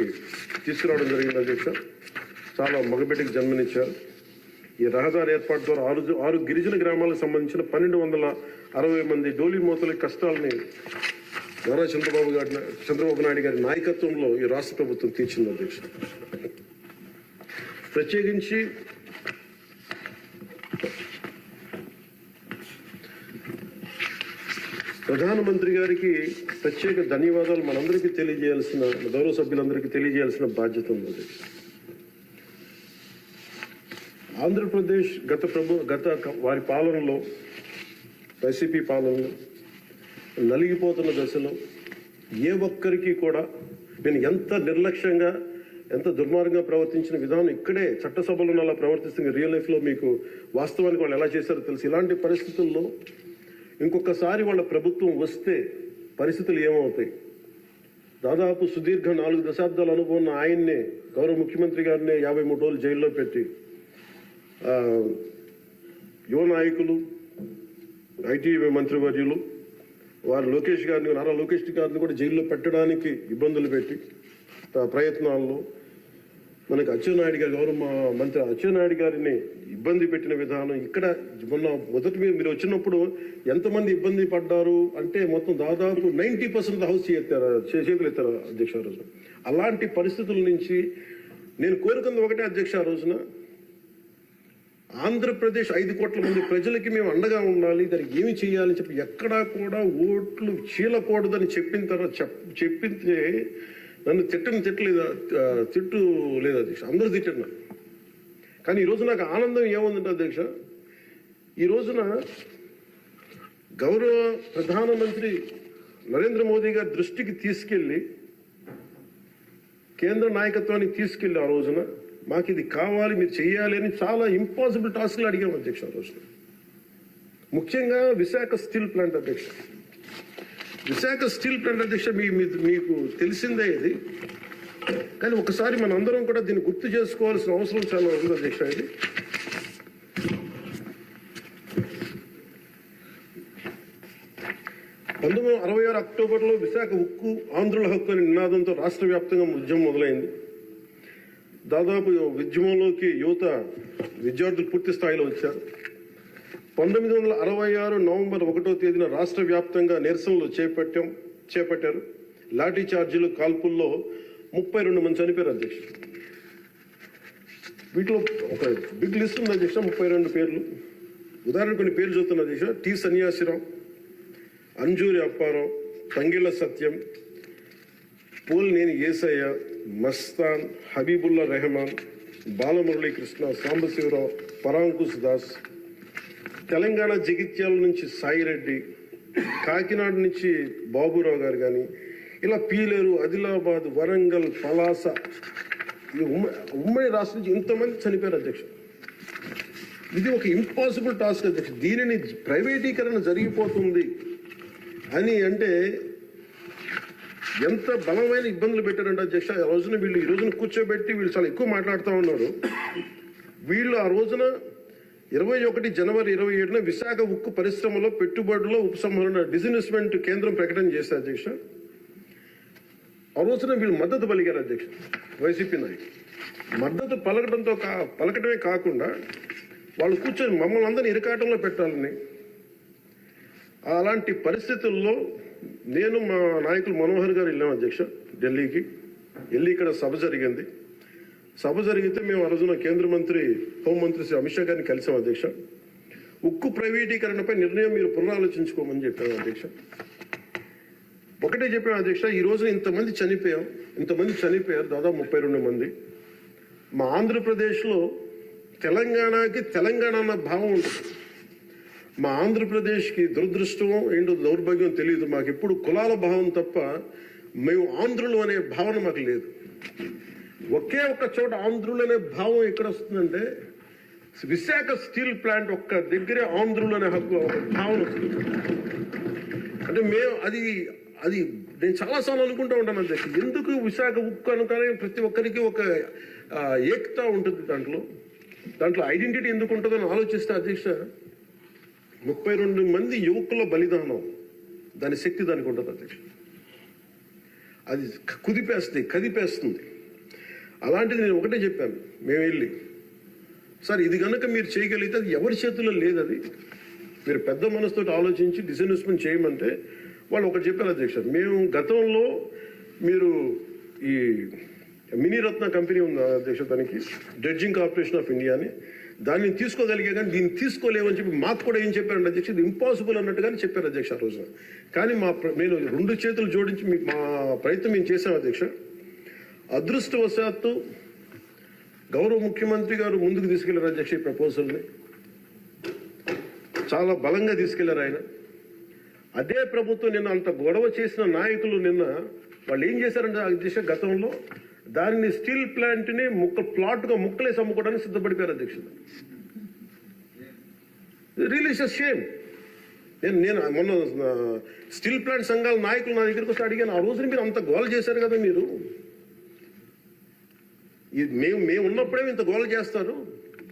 తీసుకురావడం జరిగింది అధ్యక్ష. చాలా మగబిడ్డకి జన్మనిచ్చారు. ఈ రహదారి ఏర్పాటు ద్వారా 6 గిరిజన గ్రామాలకు సంబంధించిన 1260 మంది డోలి మోతల కష్టాలని నారా చంద్రబాబు నాయుడు గారి నాయకత్వంలో ఈ రాష్ట్ర ప్రభుత్వం తీర్చింది అధ్యక్ష. ప్రత్యేకించి ప్రధానమంత్రి గారికి ప్రత్యేక ధన్యవాదాలు మనందరికీ తెలియజేయాల్సిన, గౌరవ సభ్యులందరికీ తెలియజేయాల్సిన బాధ్యత ఉంది అధ్యక్ష. ఆంధ్రప్రదేశ్ గత వారి పాలనలో, వైసీపీ పాలనలో నలిగిపోతున్న దశలో ఏ ఒక్కరికి కూడా నేను ఎంత నిర్లక్ష్యంగా, ఎంత దుర్మార్గంగా ప్రవర్తించిన విధానం ఇక్కడే చట్టసభలో అలా ప్రవర్తిస్తుంది. రియల్ లైఫ్లో మీకు వాస్తవానికి వాళ్ళు ఎలా చేశారో తెలుసు. ఇలాంటి పరిస్థితుల్లో ఇంకొకసారి వాళ్ళ ప్రభుత్వం వస్తే పరిస్థితులు ఏమవుతాయి? దాదాపు సుదీర్ఘ 4 దశాబ్దాల అనుభవం ఉన్న ఆయన్నే, గౌరవ ముఖ్యమంత్రి గారినే 53 రోజులు జైల్లో పెట్టి యువ నాయకులు, ఐటీ మంత్రివర్యులు వారు నారా లోకేష్ గారిని కూడా జైల్లో పెట్టడానికి ఇబ్బందులు పెట్టి ప్రయత్నాల్లో మనకి అచ్చెన్నాయుడు గారు, గౌరవ మంత్రి అచ్చెన్నాయుడు గారిని ఇబ్బంది పెట్టిన విధానం ఇక్కడ మొదటి మీరు వచ్చినప్పుడు ఎంతమంది ఇబ్బంది పడ్డారు అంటే మొత్తం దాదాపు 90% హౌస్ చేతులు ఎత్తారు అధ్యక్ష ఆ రోజున. అలాంటి పరిస్థితుల నుంచి నేను కోరుకుంది ఒకటే అధ్యక్ష, ఆ రోజున ఆంధ్రప్రదేశ్ 5 కోట్ల మంది ప్రజలకి మేము అండగా ఉండాలి, దానికి ఏమి చేయాలని చెప్పి ఎక్కడా కూడా ఓట్లు చీలకూడదని చెప్పితే నన్ను తిట్టు లేదు అధ్యక్ష, అందరూ తిట్టిన. కానీ ఈరోజు నాకు ఆనందం ఏముందంటే అధ్యక్ష, ఈ రోజున గౌరవ ప్రధానమంత్రి నరేంద్ర మోదీ గారి దృష్టికి తీసుకెళ్లి కేంద్ర నాయకత్వానికి తీసుకెళ్లి ఆ రోజున మాకు ఇది కావాలి, మీరు చేయాలి అని చాలా ఇంపాసిబుల్ టాస్క్లు అడిగాం అధ్యక్ష ఆ రోజున. ముఖ్యంగా విశాఖ స్టీల్ ప్లాంట్ అధ్యక్ష. విశాఖ స్టీల్ ప్లాంట్ అధ్యక్ష మీకు తెలిసిందే ఇది, కానీ ఒకసారి మనందరం కూడా దీన్ని గుర్తు చేసుకోవాల్సిన అవసరం చాలా ఉంది అధ్యక్ష. ఇది 1966 అక్టోబర్లో విశాఖ ఉక్కు ఆంధ్రుల హక్కు అనే నినాదంతో రాష్ట్ర వ్యాప్తంగా ఉద్యమం మొదలైంది. దాదాపు ఉద్యమంలోకి యువత విద్యార్థులు పూర్తి స్థాయిలో వచ్చారు. 1966 నవంబర్ 1వ తేదీన రాష్ట్ర వ్యాప్తంగా నిరసనలు చేపట్టారు. లాఠీ చార్జీలు, కాల్పుల్లో 32 మంది చనిపోయారు అధ్యక్ష. వీటిలో ఒక బిగ్ లిస్ట్ ఉంది అధ్యక్ష, 32 పేర్లు. ఉదాహరణ కొన్ని పేర్లు చూస్తున్న అధ్యక్ష: టి సన్యాసిరావు, అంజూరి అప్పారావు, తంగిళ్ళ సత్యం, పోలినేని ఏసయ్య, మస్తాన్, హబీబుల్లా రెహమాన్, బాలమురళీకృష్ణ, సాంబశివరావు, పరాంకుశ్ దాస్. తెలంగాణ జగిత్యాల నుంచి సాయిరెడ్డి, కాకినాడ నుంచి బాబురావు గారు కానీ, ఇలా పీలేరు, ఆదిలాబాద్, వరంగల్, పలాస, ఉమ్మడి రాష్ట్రం నుంచి ఇంతమంది చనిపోయారు అధ్యక్ష. ఇది ఒక ఇంపాసిబుల్ టాస్క్ అధ్యక్ష. దీనిని ప్రైవేటీకరణ జరిగిపోతుంది అని అంటే ఎంత బలమైన ఇబ్బందులు పెట్టారంటే అధ్యక్ష. ఆ రోజున ఈ రోజున కూర్చోబెట్టి వీళ్ళు చాలా ఎక్కువ మాట్లాడుతూ ఉన్నారు. వీళ్ళు ఆ రోజున 21 జనవరి 27న విశాఖ ఉక్కు పరిశ్రమలో పెట్టుబడుల ఉపసంహరణ డిజిన్వెస్ట్మెంట్ కేంద్రం ప్రకటన చేశారు అధ్యక్ష. ఆ రోజున వీళ్ళు మద్దతు పలికారు అధ్యక్ష. వైసీపీ నాయకులు మద్దతు పలకటమే కాకుండా వాళ్ళు కూర్చొని మమ్మల్ని అందరినీ ఇరకాటంలో పెట్టాలని. అలాంటి పరిస్థితుల్లో నేను, మా నాయకులు మనోహర్ గారు వెళ్ళాం అధ్యక్ష ఢిల్లీకి. వెళ్ళి ఇక్కడ సభ జరిగింది. సభ జరిగితే మేము ఆ రోజున కేంద్ర మంత్రి, హోంమంత్రి శ్రీ అమిత్ షా గారిని కలిసాం అధ్యక్ష. ఉక్కు ప్రైవేటీకరణపై నిర్ణయం మీరు పునరాలోచించుకోమని చెప్పాను అధ్యక్ష. ఒకటే చెప్పాను అధ్యక్ష, ఈ రోజున ఇంతమంది చనిపోయారు, దాదాపు 32 మంది. మా ఆంధ్రప్రదేశ్లో తెలంగాణకి తెలంగాణ అన్న భావం ఉంటుంది. మా ఆంధ్రప్రదేశ్కి దురదృష్టం ఏంటో దౌర్భాగ్యం తెలియదు. మాకు ఎప్పుడు కులాల భావం తప్ప మేము ఆంధ్రులు అనే భావన మాకు లేదు. ఒకే ఒక్క చోట ఆంధ్రులు అనే భావం ఎక్కడ వస్తుందంటే విశాఖ స్టీల్ ప్లాంట్ ఒక్క దగ్గరే ఆంధ్రులు అనే హక్కు భావన వస్తుంది. అంటే మేము అది నేను చాలాసార్లు అనుకుంటూ ఉంటాను అధ్యక్ష, ఎందుకు విశాఖ ఉక్కు అనుకనే ప్రతి ఒక్కరికి ఒక ఏకత ఉంటుంది. దాంట్లో ఐడెంటిటీ ఎందుకు ఉంటుందని ఆలోచిస్తే అధ్యక్ష, 32 మంది యువకుల బలిదానం, దాని శక్తి దానికి ఉంటుంది అధ్యక్ష. అది కదిపేస్తుంది. అలాంటిది నేను ఒకటే చెప్పాను. మేము వెళ్ళి, సార్ ఇది కనుక మీరు చేయగలిగితే అది ఎవరి చేతుల్లో లేదు, అది మీరు పెద్ద మనసుతో ఆలోచించి డిస్ఇన్వెస్ట్మెంట్ చేయమంటే వాళ్ళు ఒకటి చెప్పారు అధ్యక్ష. మేము గతంలో మీరు ఈ మినీ రత్న కంపెనీ ఉంది అధ్యక్ష, దానికి డ్రెడ్జింగ్ కార్పొరేషన్ ఆఫ్ ఇండియా అని, దాన్ని తీసుకోగలిగే కానీ దీన్ని తీసుకోలేమని చెప్పి మాకు కూడా ఏం చెప్పారంటే అధ్యక్ష, ఇది ఇంపాసిబుల్ అన్నట్టుగానే చెప్పారు అధ్యక్ష ఆ రోజున. కానీ నేను 2 చేతులు జోడించి మా ప్రయత్నం మేము చేసాం అధ్యక్ష. అదృష్టవశాత్తు గౌరవ ముఖ్యమంత్రి గారు ముందుకు తీసుకెళ్లారు అధ్యక్ష. ఈ ప్రపోజల్ని చాలా బలంగా తీసుకెళ్లారు ఆయన. అదే ప్రభుత్వం నిన్న అంత గొడవ చేసిన నాయకులు నిన్న వాళ్ళు ఏం చేశారంటే అధ్యక్ష, గతంలో దానిని స్టీల్ ప్లాంట్ ని ప్లాట్గా ముక్కలేసి అమ్ముకోవడానికి సిద్ధపడిపోయారు అధ్యక్ష. Really shame. నేను మొన్న స్టీల్ ప్లాంట్ సంఘాల నాయకులు నా దగ్గరికి వస్తే అడిగాను, ఆ రోజున మీరు అంత గోల చేశారు కదా, మీరు మేము ఉన్నప్పుడే ఇంత గోల చేస్తారు,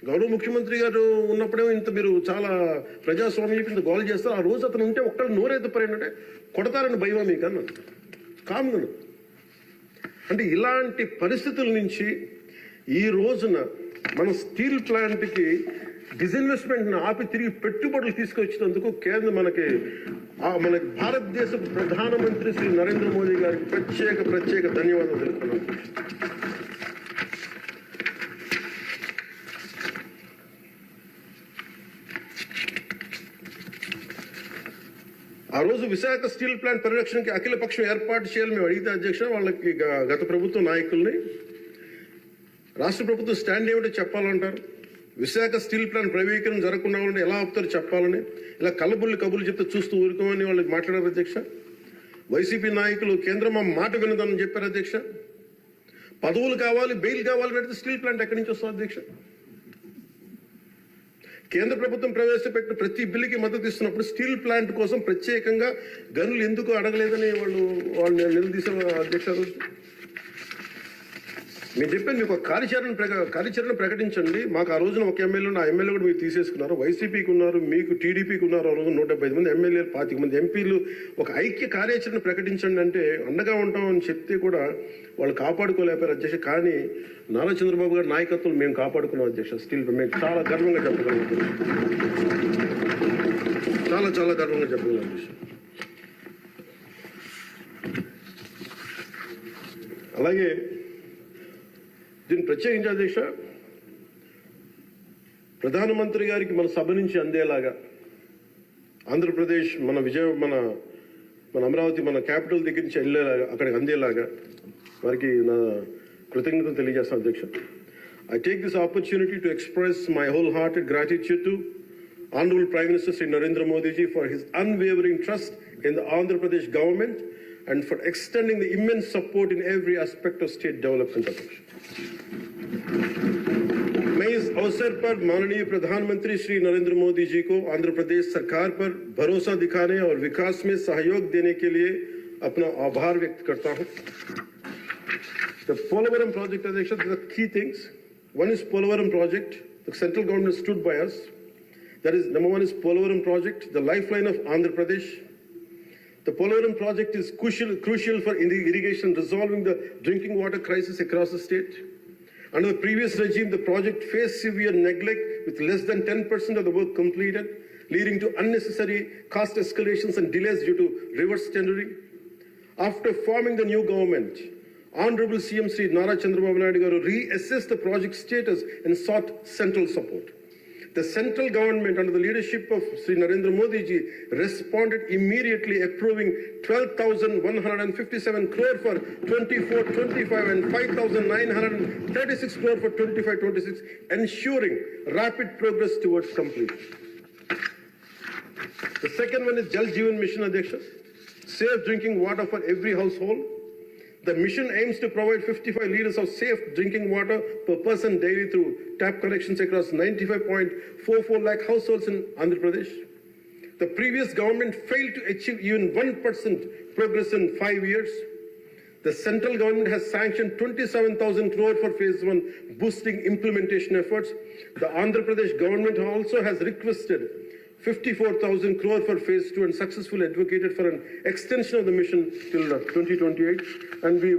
గౌరవ ముఖ్యమంత్రి గారు ఉన్నప్పుడే ఇంత మీరు చాలా ప్రజాస్వామ్యం ఇంత గోల చేస్తారు, ఆ రోజు అతను ఉంటే ఒక్కళ్ళు నోరెత్తపరేంటే కొడతారని భయమా మీకు అన్నాను కామ్గా. అంటే ఇలాంటి పరిస్థితుల నుంచి ఈ రోజున మన స్టీల్ ప్లాంట్కి డిస్ఇన్వెస్ట్మెంట్ని ఆపి తిరిగి పెట్టుబడులు తీసుకొచ్చినందుకు మన భారతదేశ ప్రధానమంత్రి శ్రీ నరేంద్ర మోదీ గారికి ప్రత్యేక ధన్యవాదాలు తెలుపుతున్నాను. ఆ రోజు విశాఖ స్టీల్ ప్లాంట్ పరిరక్షణకి అఖిల పక్షం ఏర్పాటు చేయాలని మేము అడిగితే అధ్యక్ష, వాళ్ళకి గత ప్రభుత్వ నాయకుల్ని రాష్ట్ర ప్రభుత్వం స్టాండ్ ఏమిటో చెప్పాలంటారు. విశాఖ స్టీల్ ప్లాంట్ ప్రైవేటీకరణ జరగకుండా ఉంటే ఎలా ఆపుతారు చెప్పాలని ఇలా కళ్ళబుల్లి కబుర్లు చెప్తే చూస్తూ ఊరుకోమని వాళ్ళు మాట్లాడారు అధ్యక్ష. వైసీపీ నాయకులు కేంద్రం మా మాట వినదని చెప్పారు అధ్యక్ష. పదవులు కావాలి, బెయిల్ కావాలని అడిగితే స్టీల్ ప్లాంట్ ఎక్కడి నుంచి వస్తుంది అధ్యక్ష? కేంద్ర ప్రభుత్వం ప్రవేశపెట్టిన ప్రతి బిల్లుకి మద్దతు ఇస్తున్నప్పుడు స్టీల్ ప్లాంట్ కోసం ప్రత్యేకంగా గనులు ఎందుకు అడగలేదని వాళ్ళు నిలదీశారు అధ్యక్ష. మీరు చెప్పాను మీకు ఒక కార్యాచరణ ప్రకటించండి. మాకు ఆ రోజున ఒక ఎమ్మెల్యే, ఆ ఎమ్మెల్యే కూడా మీరు తీసేసుకున్నారు. వైసీపీకి ఉన్నారు, మీకు టీడీపీకి ఉన్నారు. ఆ రోజు 175 మంది ఎమ్మెల్యేలు, 25 మంది ఎంపీలు. ఒక ఐక్య కార్యాచరణ ప్రకటించండి అంటే అండగా ఉంటామని చెప్తే కూడా వాళ్ళు కాపాడుకోలేపారు అధ్యక్ష. కానీ నారా చంద్రబాబు గారి నాయకత్వం మేము కాపాడుకున్నాం అధ్యక్ష. స్టీల్ మేము చాలా గర్వంగా చెప్పగలుగుతున్నాం, చాలా గర్వంగా చెప్పగలం అధ్యక్ష. అలాగే దీన్ని ప్రత్యేకించి అధ్యక్ష, ప్రధానమంత్రి గారికి మన సభ నుంచి అందేలాగా ఆంధ్రప్రదేశ్ మన అమరావతి మన క్యాపిటల్ దగ్గర నుంచి వెళ్ళేలాగా అక్కడికి అందేలాగా వారికి నా కృతజ్ఞతలు తెలియజేస్తాను అధ్యక్ష. I take this opportunity to express my wholehearted gratitude to Honorable Prime Minister Sri Narendra Modi ji for his unwavering trust in the Andhra Pradesh government and for extending the immense support in every aspect of state development. मैं इस अवसर पर माननीय प्रधानमंत्री श्री नरेंद्र मोदी जी को आंध्र प्रदेश सरकार पर भरोसा दिखाने और विकास में सहयोग देने के लिए अपना आभार व्यक्त करता हूं. The Polavaram project, Adhyaksh, there are key things. One is Polavaram project. The central government stood by us. That is, number one is Polavaram project, the lifeline of Andhra Pradesh. The Polavaram project is crucial for irrigation, resolving the drinking water crisis across the state. Under the previous regime, the project faced severe neglect with less than 10% of the work completed, leading to unnecessary cost escalations and delays due to reverse tendering. After forming the new government, Honorable CM Sri Nara Chandrababu Naidu Garu reassessed the project status and sought central support. The central government under the leadership of Sri Narendra Modi ji responded immediately, approving 12,157 crore for 24-25 and 5,936 crore for 25-26, ensuring rapid progress towards completion. The second one is Jal Jeevan Mission, Adhyaksh, safe drinking water for every household. The mission aims to provide 55 liters of safe drinking water per person daily through tap connections across 95.44 lakh households in Andhra Pradesh. The previous government failed to achieve even 1% progress in 5 years. The central government has sanctioned 27,000 crore for phase 1, boosting implementation efforts. The Andhra Pradesh government also has requested 54,000 crore for phase 2 and successfully advocated for an extension of the mission till 2028. And we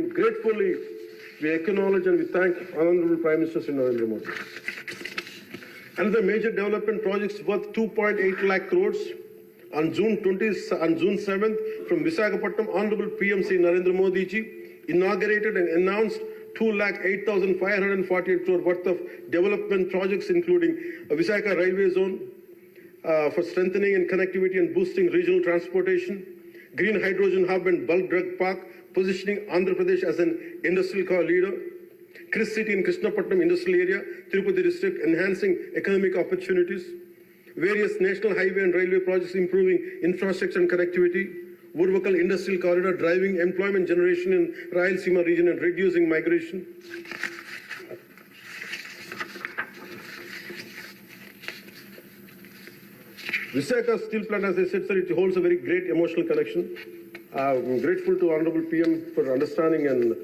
acknowledge and we thank Honorable Prime Minister Sri Narendra Modi. Another major development projects worth 2.8 lakh crores. On June 7th, from Visakhapatnam, Honorable PM Sri Narendra Modi ji inaugurated and announced 2,08,548 crore worth of development projects, including a Visakha railway zone, for strengthening and connectivity and boosting regional transportation, green hydrogen hub and bulk drug park, positioning Andhra Pradesh as an industrial core leader, Chris City in Krishnapatnam industrial area, Tirupati district, enhancing economic opportunities, various national highway and railway projects improving infrastructure and connectivity, Urvakal industrial corridor driving employment generation in Rayalaseema region and reducing migration. Visakha steel plant, as I said, sir, it holds a very great emotional connection. I'm grateful to Honorable PM for understanding and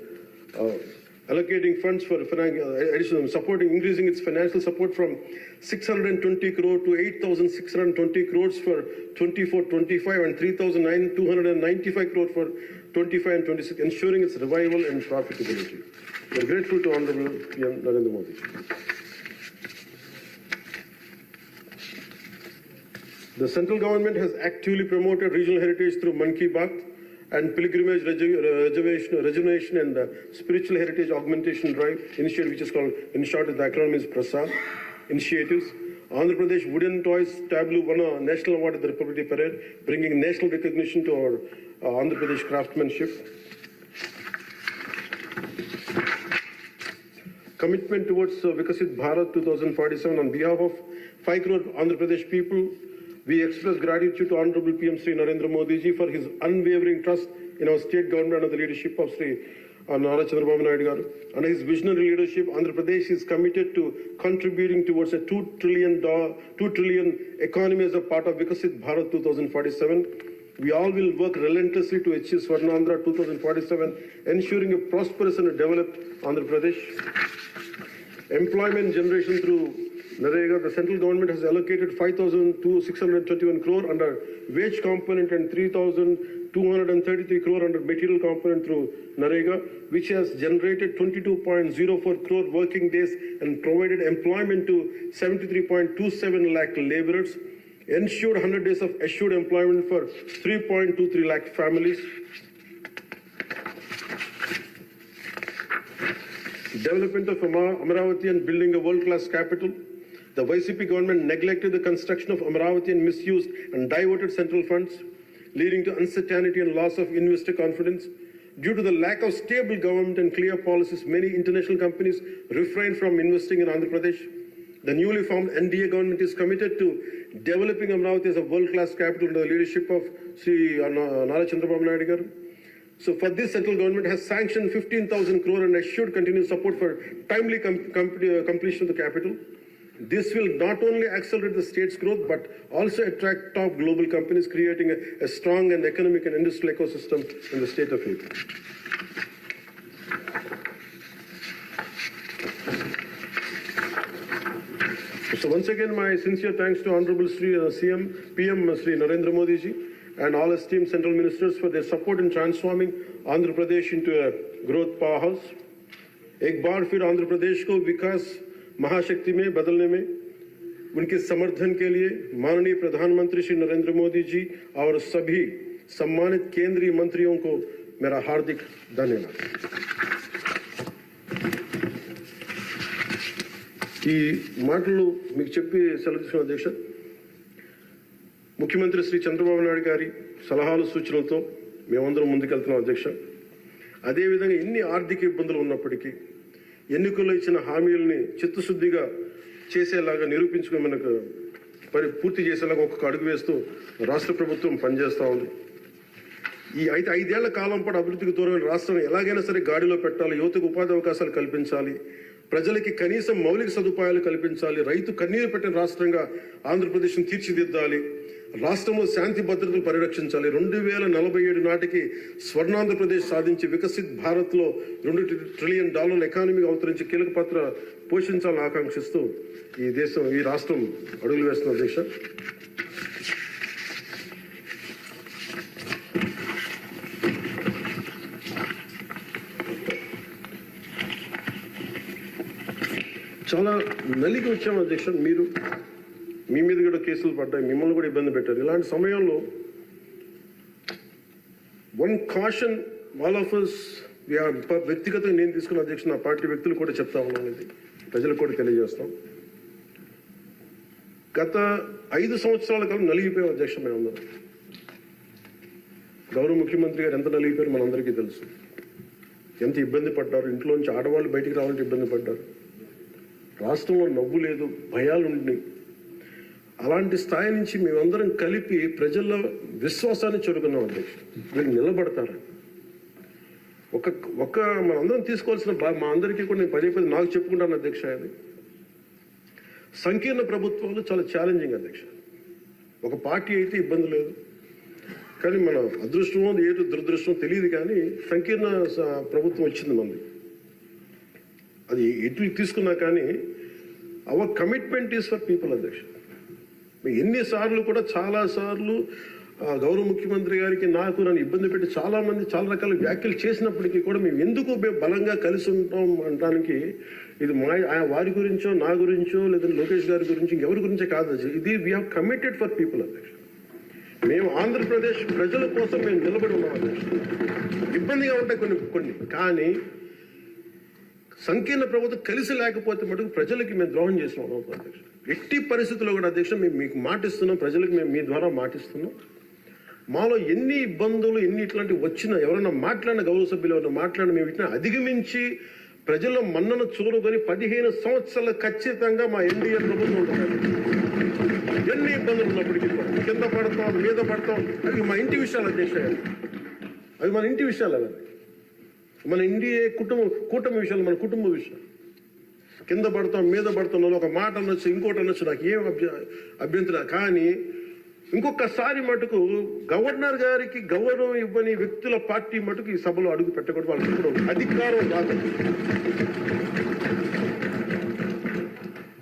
allocating funds for additional supporting, increasing its financial support from 620 crore to 8,620 crores for 24-25 and 3,295 crore for 25 and 26, ensuring its revival and profitability. We're grateful to Honorable PM Narendra Modi. The central government has actively promoted regional heritage through Man Ki Baat and pilgrimage rejuvenation and spiritual heritage augmentation drive initiative, which is called, in short, the acronym is PRASAD initiatives. Andhra Pradesh Wooden Toys Tableau won a national award at the Republic Parade, bringing national recognition to our Andhra Pradesh craftsmanship. commitment towards Vikasit Bharat 2047 on behalf of 5 crore Andhra Pradesh people. We express gratitude to Honorable PM Sri Narendra Modi ji for his unwavering trust in our state government under the leadership of Sri Nara Chandrababu Naidu garu. Under his visionary leadership, Andhra Pradesh is committed to contributing towards a $2 trillion economy as a part of Vikasit Bharat 2047. We all will work relentlessly to achieve Swarnandhra 2047, ensuring a prosperous and a developed Andhra Pradesh. Employment generation through Narega, the central government has allocated 5,621 crore under wage component and 3,233 crore under material component through Narega, which has generated 22.04 crore working days and provided employment to 73.27 lakh laborers, ensured 100 days of assured employment for 3.23 lakh families. Development of Amaravati and building a world-class capital. The YCP government neglected the construction of Amaravati and misused and diverted central funds, leading to uncertainty and loss of investor confidence. Due to the lack of stable government and clear policies, many international companies refrain from investing in Andhra Pradesh. The newly formed NDA government is committed to developing Amaravati as a world-class capital under the leadership of Sri Nara Chandrababu Naidu garu. So for this, central government has sanctioned 15,000 crore and assured continued support for timely completion of the capital. This will not only accelerate the state's growth, but also attract top global companies, creating a strong and economic and industrial ecosystem in the state of AP. So once again, my sincere thanks to Honorable Sri PM Sri Narendra Modi ji and all esteemed central ministers for their support in transforming Andhra Pradesh into a growth powerhouse. एक बार फिर आंध्र प्रदेश को विकास महाशक्ति में बदलने में उनके समर्थन के लिए माननीय प्रधानमंत्री श्री नरेंद्र मोदी जी और सभी सम्मानित केंद्रीय मंत्रियों को मेरा हार्दिक धन्यवाद। ఈ మాటలు మీకు చెప్పి సెలవు తీసుకున్న అధ్యక్ష, ముఖ్యమంత్రి శ్రీ చంద్రబాబు నాయుడు గారి సలహాలు సూచనలతో మేమందరం ముందుకెళ్తున్నాం అధ్యక్ష. అదేవిధంగా ఎన్ని ఆర్థిక ఇబ్బందులు ఉన్నప్పటికీ ఎన్నికల్లో ఇచ్చిన హామీలని చిత్తశుద్ధిగా చేసేలాగా నిరూపించుకుని మనకు పూర్తి చేసేలాగా ఒక్కొక్క అడుగు వేస్తూ రాష్ట్ర ప్రభుత్వం పనిచేస్తూ ఉంది. ఈ 5 కాలం పాటు అభివృద్ధికి దూరమైన రాష్ట్రం ఎలాగైనా సరే గాడిలో పెట్టాలి, యువతకు ఉపాధి అవకాశాలు కల్పించాలి, ప్రజలకి కనీసం మౌలిక సదుపాయాలు కల్పించాలి, రైతు కన్నీరు పెట్టిన రాష్ట్రంగా ఆంధ్రప్రదేశ్ను తీర్చిదిద్దాలి, రాష్ట్రంలో శాంతి భద్రతలు పరిరక్షించాలి. 2047 నాటికి స్వర్ణాంధ్రప్రదేశ్ సాధించి వికసిత్ భారత్ లో $2 ట్రిలియన్ ఎకానమీగా అవతరించి కీలక పాత్ర పోషించాలని ఆకాంక్షిస్తూ ఈ రాష్ట్రం అడుగులు వేస్తున్న అధ్యక్ష. చాలా నలిగి వచ్చాము అధ్యక్ష. మీ మీద కూడా కేసులు పడ్డాయి, మిమ్మల్ని కూడా ఇబ్బంది పెట్టారు. ఇలాంటి సమయంలో one caution all of us, వ్యక్తిగతంగా నేను తీసుకున్న అధ్యక్ష, నా పార్టీ వ్యక్తులు కూడా చెప్తా ఉన్నాను, ఇది ప్రజలకు కూడా తెలియజేస్తాం. గత 5 సంవత్సరాల కాలం నలిగిపోయాం అధ్యక్ష. మేమందరం గౌరవ ముఖ్యమంత్రి గారు ఎంత నలిగిపోయారు మనందరికీ తెలుసు. ఎంత ఇబ్బంది పడ్డారు, ఇంట్లోంచి ఆడవాళ్ళు బయటికి రావాలంటే ఇబ్బంది పడ్డారు, రాష్ట్రంలో నవ్వు లేదు, భయాలు ఉన్నాయి. అలాంటి స్థాయి నుంచి మేమందరం కలిపి ప్రజల్లో విశ్వాసాన్ని చెరుకున్నాం అధ్యక్ష. వీళ్ళు నిలబడతారని మనందరం తీసుకోవాల్సిన మా అందరికీ కూడా నేను పదే నాకు చెప్పుకుంటాను అధ్యక్ష. అది సంకీర్ణ ప్రభుత్వాలు చాలా ఛాలెంజింగ్ అధ్యక్ష. ఒక పార్టీ అయితే ఇబ్బంది లేదు, కానీ మన అదృష్టమో ఏదో దురదృష్టమో తెలియదు, కానీ సంకీర్ణ ప్రభుత్వం వచ్చింది మనది. అది ఎటు తీసుకున్నా కానీ our commitment is for people అధ్యక్ష. ఎన్నిసార్లు కూడా చాలాసార్లు గౌరవ ముఖ్యమంత్రి గారికి నాకు నన్ను ఇబ్బంది పెట్టి చాలా మంది చాలా రకాల వ్యాఖ్యలు చేసినప్పటికీ కూడా మేము ఎందుకు బలంగా కలిసి ఉంటాం అనడానికి ఇది వారి గురించో నా గురించో లేదా లోకేష్ గారి గురించి ఇంకెవరి గురించే కాదు. ఇది we have committed for people అధ్యక్ష. మేము ఆంధ్రప్రదేశ్ ప్రజల కోసం మేము నిలబడి ఉన్నాం అధ్యక్ష. ఇబ్బందిగా ఉంటాయి కొన్ని కానీ సంకీర్ణ ప్రభుత్వం కలిసి లేకపోతే మటుకు ప్రజలకి మేము ద్రోహం చేసిన అవుతాం అధ్యక్ష. ఎట్టి పరిస్థితుల్లో కూడా అధ్యక్ష మేము మీకు మాటిస్తున్నాం, ప్రజలకు మేము మీ ద్వారా మాటిస్తున్నాం. మాలో ఎన్ని ఇబ్బందులు ఎన్ని ఇట్లాంటివి వచ్చినా ఎవరైనా మాట్లాడిన గౌరవ సభ్యులు ఎవరైనా మాట్లాడిన మేము వీటిని అధిగమించి ప్రజల్లో మన్నను చూరుకొని 15 సంవత్సరాలు ఖచ్చితంగా మా ఎన్డీఏ ప్రభుత్వం ఉంటుంది. ఎన్ని ఇబ్బందులు ఉన్నప్పటికీ కూడా కింద పడతాం, మీద పడతాం, అవి మా ఇంటి విషయాలు అధ్యక్ష, అవి మన ఇంటి విషయాలు, అవి మన ఎన్డీఏ కూటమి విషయాలు, మన కుటుంబ విషయాలు. కింద పడతాం, మీద పడతాం, ఒక మాట అనొచ్చు, ఇంకోటి అనొచ్చు, నాకు ఏం అభ్యంతరం. కానీ ఇంకొకసారి మటుకు గవర్నర్ గారికి గౌరవం ఇవ్వని వ్యక్తుల పార్టీ మటుకు ఈ సభలో అడుగు పెట్టకూడదు. వాళ్ళకి కూడా అధికారం రాదు.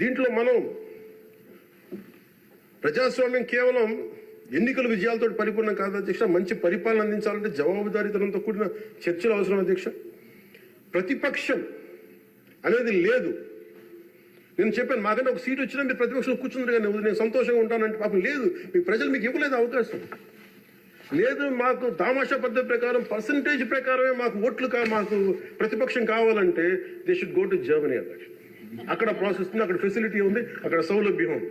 దీంట్లో మనం ప్రజాస్వామ్యం కేవలం ఎన్నికల విజయాలతో పరిపూర్ణం కాదు అధ్యక్ష. మంచి పరిపాలన అందించాలంటే జవాబుదారీతనంతో కూడిన చర్చలు అవసరం అధ్యక్ష. ప్రతిపక్షం అనేది లేదు. నేను చెప్పాను, మాకంటే ఒక సీట్ వచ్చినా మీరు ప్రతిపక్షంలో కూర్చున్నారు కానీ నేను సంతోషంగా ఉంటానంటే పాపం లేదు. మీ ప్రజలు మీకు ఇవ్వలేదు అవకాశం. లేదు, మాకు తామాషా పద్ధతి ప్రకారం పర్సంటేజ్ ప్రకారమే మాకు ఓట్లు మాకు ప్రతిపక్షం కావాలంటే they should go to Germany అధ్యక్ష. అక్కడ ప్రాసెస్ ఉంది, అక్కడ ఫెసిలిటీ ఉంది, అక్కడ సౌలభ్యం ఉంది.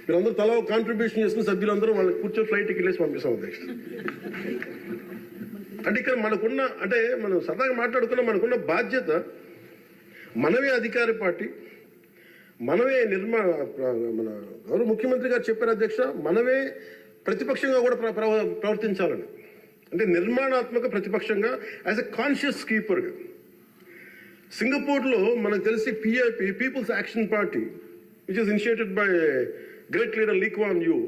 మీరందరూ తలా కాంట్రిబ్యూషన్ చేస్తున్న సభ్యులందరూ వాళ్ళకి కూర్చొని ఫ్లైట్కి వెళ్ళేసి పంపిస్తాం అధ్యక్ష. అంటే ఇక్కడ మనకున్న, అంటే మనం సరదాగా మాట్లాడుకున్న మనకున్న బాధ్యత, మనమే అధికార పార్టీ, మనమే మన గౌరవ ముఖ్యమంత్రి గారు చెప్పారు అధ్యక్ష, మనమే ప్రతిపక్షంగా కూడా ప్రవర్తించాలని. అంటే నిర్మాణాత్మక ప్రతిపక్షంగా యాజ్ ఎ కాన్షియస్ కీపర్గా. సింగపూర్లో మనకు తెలిసి PIP, people's action party, which is initiated by great leader Lee Kuan Yew,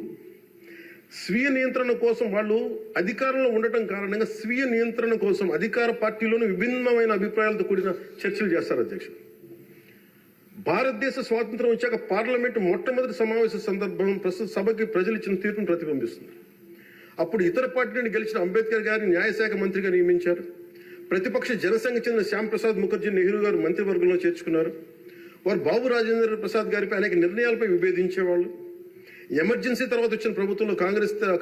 స్వీయ నియంత్రణ కోసం వాళ్ళు అధికారంలో ఉండటం కారణంగా స్వీయ నియంత్రణ కోసం అధికార పార్టీలోని విభిన్నమైన అభిప్రాయాలతో కూడిన చర్చలు చేస్తారు అధ్యక్ష. భారతదేశ స్వాతంత్రం వచ్చాక పార్లమెంటు మొట్టమొదటి సమావేశ సందర్భం ప్రస్తుత సభకి ప్రజలు ఇచ్చిన తీర్పును ప్రతిబింబిస్తుంది. అప్పుడు ఇతర పార్టీ నుండి గెలిచిన అంబేద్కర్ గారిని న్యాయశాఖ మంత్రిగా నియమించారు. ప్రతిపక్ష జనసంఘ్ చెందిన శ్యామ్ ప్రసాద్ ముఖర్జీ నెహ్రూ గారు మంత్రివర్గంలో చేర్చుకున్నారు. వారు బాబు రాజేంద్ర ప్రసాద్ గారిపై అనేక నిర్ణయాలపై విభేదించేవాళ్ళు. ఎమర్జెన్సీ తర్వాత వచ్చిన ప్రభుత్వంలో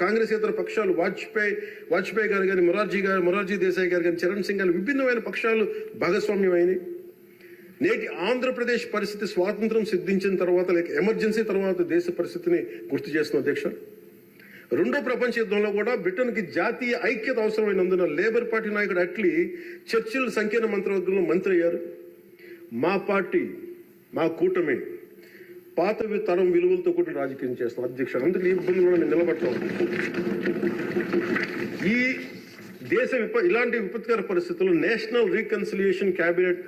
కాంగ్రెసేతర పక్షాలు వాజ్పేయి గారు కానీ, మొరార్జీ దేశాయ్ గారు కానీ, చరణ్ సింగ్ గారు విభిన్నమైన పక్షాలు భాగస్వామ్యమైనవి. నేటి ఆంధ్రప్రదేశ్ పరిస్థితి స్వాతంత్రం సిద్ధించిన తర్వాత లేక ఎమర్జెన్సీ తర్వాత దేశ పరిస్థితిని గుర్తు చేస్తున్న అధ్యక్ష. రెండో ప్రపంచ యుద్ధంలో కూడా బ్రిటన్కి జాతీయ ఐక్యత అవసరమైనందున లేబర్ పార్టీ నాయకుడు అట్లీ చర్చిల్ సంకీర్ణ మంత్రివర్గంలో మంత్రి అయ్యారు. మా పార్టీ, మా కూటమి పాత తరం విలువలతో కూడా రాజకీయం చేస్తాం అధ్యక్ష. అందుకు ఈ ఇబ్బందుల్లో నేను నిలబడతాం. ఈ దేశ ఇలాంటి విపత్కర పరిస్థితుల్లో నేషనల్ రీకన్సిలియేషన్ క్యాబినెట్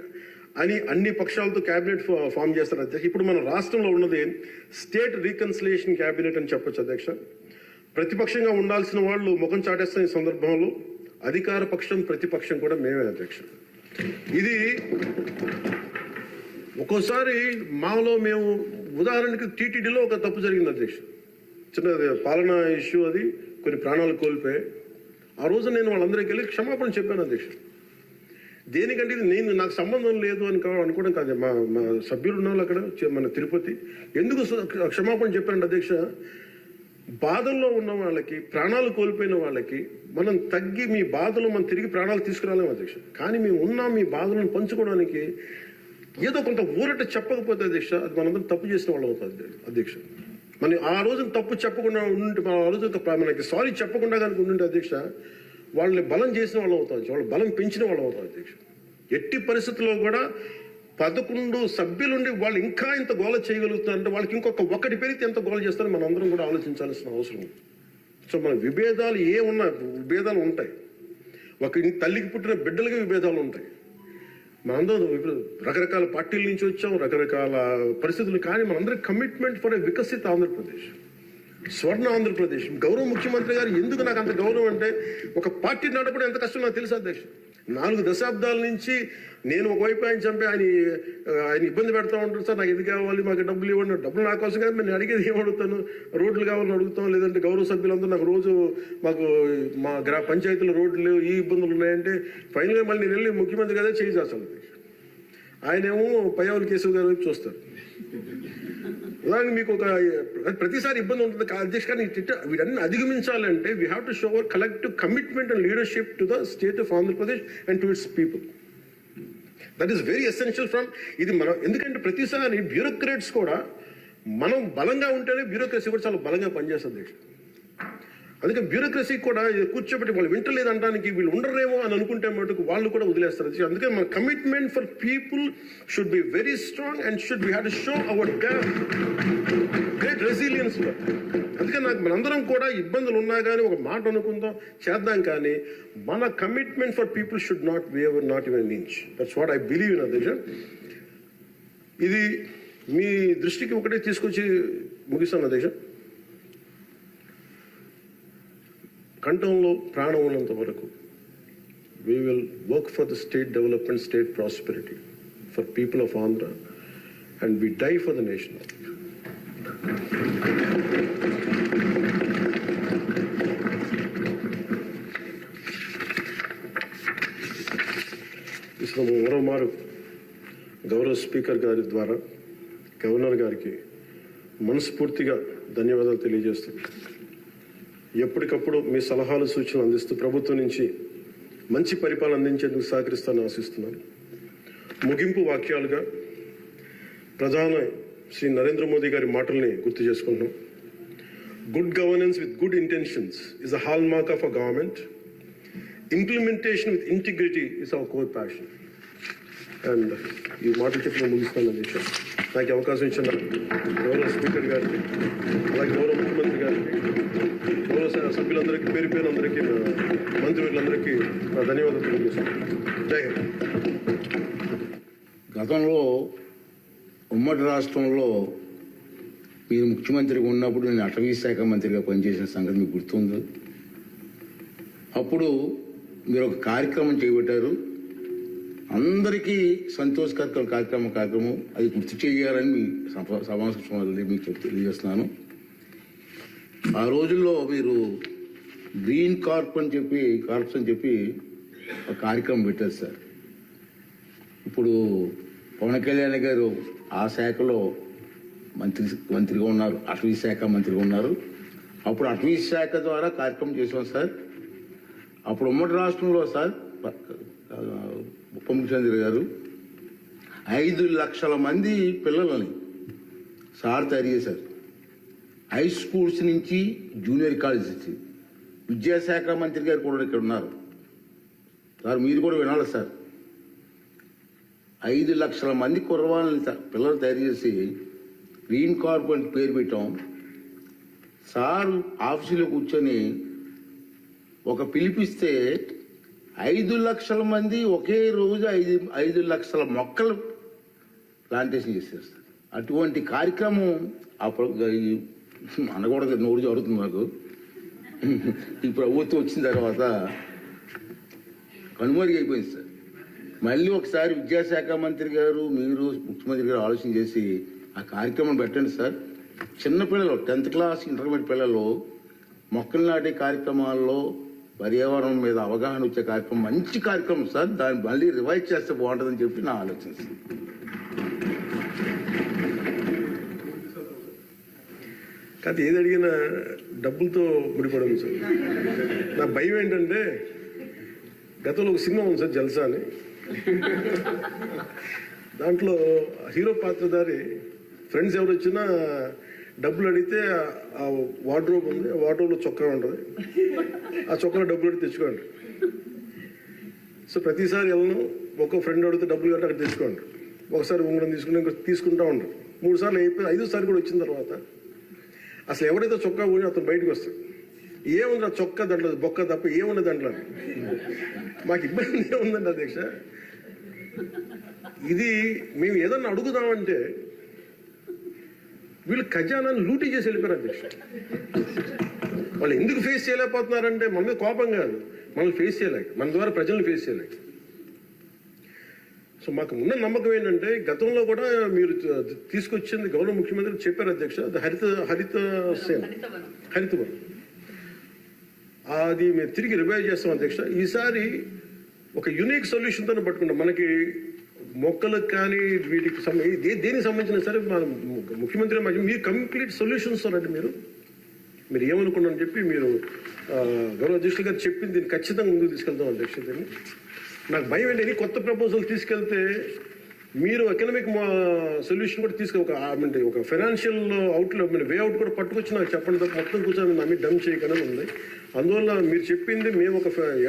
అని అన్ని పక్షాలతో క్యాబినెట్ ఫామ్ చేస్తారు అధ్యక్ష. ఇప్పుడు మన రాష్ట్రంలో ఉన్నది స్టేట్ రీకన్సిలియేషన్ క్యాబినెట్ అని చెప్పొచ్చు అధ్యక్ష. ప్రతిపక్షంగా ఉండాల్సిన వాళ్ళు ముఖం చాటేస్తున్న ఈ సందర్భంలో అధికార పక్షం, ప్రతిపక్షం కూడా మేమే అధ్యక్ష. ఇది ఒక్కోసారి మాలో మేము, ఉదాహరణకి టీటీడీలో ఒక తప్పు జరిగింది అధ్యక్ష. చిన్న పాలనా ఇష్యూ, అది కొన్ని ప్రాణాలు కోల్పోయాయి. ఆ రోజు నేను వాళ్ళందరికీ వెళ్ళి క్షమాపణ చెప్పాను అధ్యక్ష. దేనికంటే ఇది నాకు సంబంధం లేదు అని అనుకోవడం కాదు. మా సభ్యులు ఉన్నారు అక్కడ, మన తిరుపతి. ఎందుకు క్షమాపణ చెప్పానండి అధ్యక్ష, బాధల్లో ఉన్న వాళ్ళకి, ప్రాణాలు కోల్పోయిన వాళ్ళకి మనం తగ్గి మీ బాధలు మనం తిరిగి ప్రాణాలు తీసుకురాలేము అధ్యక్ష. కానీ మేము ఉన్నాం మీ బాధలను పంచుకోవడానికి. ఏదో కొంత ఊరట చెప్పకపోతే అధ్యక్ష, అది మనందరం తప్పు చేసిన వాళ్ళు అవుతుంది అధ్యక్ష. మనం ఆ రోజున తప్పు చెప్పకుండా ఉండి, ఆ రోజు మనకి సారీ చెప్పకుండా కనుక ఉండింటే అధ్యక్ష, వాళ్ళని బలం చేసిన వాళ్ళు అవుతారు, వాళ్ళు బలం పెంచిన వాళ్ళు అవుతారు అధ్యక్ష. ఎట్టి పరిస్థితుల్లో కూడా 11 సభ్యులుండి వాళ్ళు ఇంకా ఇంత గోల చేయగలుగుతారంటే వాళ్ళకి ఒకటి పెరిగితే ఎంత గోల చేస్తారో మనం అందరం కూడా ఆలోచించాల్సిన అవసరం ఉంది. సో మన విభేదాలు విభేదాలు ఉంటాయి. తల్లికి పుట్టిన బిడ్డలకి విభేదాలు ఉంటాయి. మనందరం రకరకాల పార్టీల నుంచి వచ్చాం, రకరకాల పరిస్థితులు. కానీ మనందరం కమిట్మెంట్ ఫర్ ఏ వికసిత ఆంధ్రప్రదేశ్, స్వర్ణ ఆంధ్రప్రదేశ్. గౌరవ ముఖ్యమంత్రి గారు ఎందుకు నాకు అంత గౌరవం అంటే, ఒక పార్టీ నడపడం ఎంత కష్టం నాకు తెలుసు అధ్యక్ష. 4 దశాబ్దాల నుంచి నేను ఒకవైపు ఆయన చంపి ఆయన ఇబ్బంది పెడతా ఉంటాను. సార్ నాకు ఇది కావాలి, మాకు డబ్బులు ఇవ్వండి. డబ్బులు నా కోసం కానీ నేను అడిగేది ఏం అడుగుతాను, రోడ్లు కావాలని అడుగుతాం. లేదంటే గౌరవ సభ్యులందరూ నాకు రోజు మా పంచాయతీలో రోడ్లు లేవు, ఈ ఇబ్బందులు ఉన్నాయంటే ఫైనల్గా మళ్ళీ నేను వెళ్ళి ముఖ్యమంత్రి గారే చేయి చేస్తాను. ఆయనేమో పయ్యావుల కేశవ్ గారి వైపు చూస్తారు. అలాగే మీకు ప్రతిసారి ఇబ్బంది ఉంటుంది అధ్యక్ష. కానీ వీటన్ని అధిగమించాలంటే we have to show hour collective commitment and leadership to the state of Andhra Pradesh and to it's people. That is very essential from ఇది మనం. ఎందుకంటే ప్రతిసారి బ్యూరోక్రాట్స్ కూడా మనం బలంగా ఉంటేనే బ్యూరోక్రసీ కూడా చాలా బలంగా పనిచేస్తుంది అధ్యక్ష. అందుకే బ్యూరోక్రసీ కూడా కూర్చోబెట్టి వాళ్ళు వింటలేదు అనడానికి వీళ్ళు ఉండరేమో అని అనుకుంటే మటుకు వాళ్ళు కూడా వదిలేస్తారు. అందుకే మన commitment for people should be very strong and should be have to show hour great resilience. అందుకే నాకు మనందరం కూడా ఇబ్బందులు ఉన్నా కానీ ఒక మాట అనుకుందాం, చేద్దాం, కానీ మన commitment for people should not waiver, not even an inch. That's what I believe in అధ్యక్ష. ఇది మీ దృష్టికి ఒకటే తీసుకొచ్చి ముగిస్తాను అధ్యక్ష. కంఠంలో ప్రాణం ఉన్నంత వరకు we will work for the state development, state prosperity, for people of Andhra, and we die for the nation. మరోమారు గౌరవ స్పీకర్ గారి ద్వారా గవర్నర్ గారికి మనస్ఫూర్తిగా ధన్యవాదాలు తెలియజేస్తూ ఎప్పటికప్పుడు మీ సలహాలు సూచనలు అందిస్తూ ప్రభుత్వం నుంచి మంచి పరిపాలన అందించేందుకు సహకరిస్తానని ఆశిస్తున్నాను. ముగింపు వాక్యాలుగా ప్రధాని శ్రీ నరేంద్ర మోదీ గారి మాటల్ని గుర్తు చేసుకుంటున్నాం. Good governance with good intentions is a hall mark of a government. Implementation with integrity is our core passion. And ఈ మాటలు చెప్పిన ముగిస్తాను అధ్యక్ష. నాకు అవకాశం ఇచ్చిన గౌరవ స్పీకర్ గారికి, అలాగే గౌరవ ముఖ్యమంత్రి గారికి, గౌరవ సభ్యులందరికీ, పేరు పేరు అందరికీ, మంత్రివర్యులందరికీ నా ధన్యవాదాలు తెలియజేస్తాను. జై హింద్. గతంలో ఉమ్మడి రాష్ట్రంలో మీరు ముఖ్యమంత్రిగా ఉన్నప్పుడు నేను అటవీ శాఖ మంత్రిగా పనిచేసిన సంగతి మీకు గుర్తుంది. అప్పుడు మీరు ఒక కార్యక్రమం చేపట్టారు, అందరికీ సంతోషకర కార్యక్రమం అది గుర్తు చేయాలని మీ సమావేశం మీకు తెలియజేస్తున్నాను. ఆ రోజుల్లో మీరు గ్రీన్ కార్ప్స్ అని చెప్పి ఒక కార్యక్రమం పెట్టారు సార్. ఇప్పుడు పవన్ కళ్యాణ్ గారు ఆ శాఖలో మంత్రిగా ఉన్నారు, అటవీ శాఖ మంత్రిగా ఉన్నారు. అప్పుడు అటవీ శాఖ ద్వారా కార్యక్రమం చేసాం సార్. అప్పుడు ఉమ్మడి రాష్ట్రంలో సార్ ఉప ముఖ్యమంత్రి గారు 5 లక్షల మంది పిల్లలని సార్ తయారు చేశారు. హై స్కూల్స్ నుంచి జూనియర్ కాలేజ్ నుంచి. విద్యాశాఖ మంత్రి గారు కూడా ఇక్కడ ఉన్నారు సార్, మీరు కూడా వినాలి సార్. 5 లక్షల మంది కుర్రవాళ్ళని పిల్లలు తయారు చేసి గ్రీన్ కార్ప్ అని పేరు పెట్టాం సార్. ఆఫీసులో కూర్చొని ఒక పిలిపిస్తే 5 లక్షల మంది ఒకే రోజు 5 లక్షల మొక్కలు ప్లాంటేషన్ చేశారు సార్. అటువంటి కార్యక్రమం అనకూడదు, నోరు జరుగుతుంది నాకు. ఈ ప్రభుత్వం వచ్చిన తర్వాత కనుమరుగైపోయింది సార్. మళ్ళీ ఒకసారి విద్యాశాఖ మంత్రి గారు, మీరు ముఖ్యమంత్రి గారు ఆలోచన చేసి ఆ కార్యక్రమం పెట్టండి సార్. చిన్నపిల్లలు 10th క్లాస్ ఇంటర్మీడియట్ పిల్లలు మొక్కలు నాటే కార్యక్రమాల్లో పర్యావరణం మీద అవగాహన వచ్చే కార్యక్రమం మంచి కార్యక్రమం సార్. దాన్ని మళ్ళీ రివైజ్ చేస్తే బాగుంటుందని చెప్పి నా ఆలోచన సార్. కాదు, ఏది అడిగినా డబ్బులతో ముడిపడము సార్. నా భయం ఏంటంటే గతంలో ఒక సినిమా ఉంది సార్, జల్సా అని. దాంట్లో హీరో పాత్రధారి ఫ్రెండ్స్ ఎవరు వచ్చినా డబ్బులు అడిగితే ఆ వార్డ్రోబ్ ఉంది, ఆ వార్డ్రోబ్లో చొక్కా ఉంటుంది, ఆ చొక్కాలో డబ్బులు అడిగి తెచ్చుకోండి. సో ప్రతిసారి వెళ్ళను, ఒక్కో ఫ్రెండ్ అడిగితే డబ్బులు కంటే అక్కడ తెచ్చుకోండి. ఒకసారి ఉంగరం తీసుకుంటా ఉండరు. 3 సార్లు అయిపోయి 5వ సారి కూడా వచ్చిన తర్వాత అసలు ఎవరైతే చొక్కా పోయి అతను బయటకు వస్తాడు. ఏముంది ఆ చొక్కా దాంట్లో బొక్క తప్ప ఏముంది దాంట్లో. మాకు ఇబ్బంది ఏముందండి అధ్యక్ష, ఇది మేము ఏదన్నా అడుగుదామంటే వీళ్ళు ఖజానాన్ని లూటీ చేసి వెళ్ళిపోయారు అధ్యక్ష. వాళ్ళు ఎందుకు ఫేస్ చేయలేకపోతున్నారంటే మన మీద కోపం కాదు, మనల్ని ఫేస్ చేయలేక, మన ద్వారా ప్రజల్ని ఫేస్ చేయలేక. సో మాకు ఉన్న నమ్మకం ఏంటంటే గతంలో కూడా మీరు తీసుకొచ్చింది గౌరవ ముఖ్యమంత్రి చెప్పారు అధ్యక్ష, హరితవనం అది మేము తిరిగి రివైవ్ చేస్తాం అధ్యక్ష. ఈసారి ఒక యునిక్ సొల్యూషన్తో పట్టుకుంటాం. మనకి మొక్కలకు కానీ వీటికి దేనికి సంబంధించిన సరే మన ముఖ్యమంత్రి మీరు కంప్లీట్ సొల్యూషన్స్ అంటే మీరు ఏమనుకున్నారని చెప్పి మీరు గౌరవ అధ్యక్షులు గారు చెప్పింది దీన్ని ఖచ్చితంగా ముందుకు తీసుకెళ్తాం అధ్యక్ష. దీన్ని నాకు భయం ఏంటి, కొత్త ప్రపోజల్ తీసుకెళ్తే మీరు ఎకనామిక్ సొల్యూషన్ కూడా ఒక ఫైనాన్షియల్ అవుట్లో మీరు వే అవుట్ కూడా పట్టుకొచ్చి నాకు చెప్పండి తప్ప మొత్తం కూర్చొని నమ్మి డమ్ చేయకుండా ఉంది. అందువల్ల మీరు చెప్పింది మేము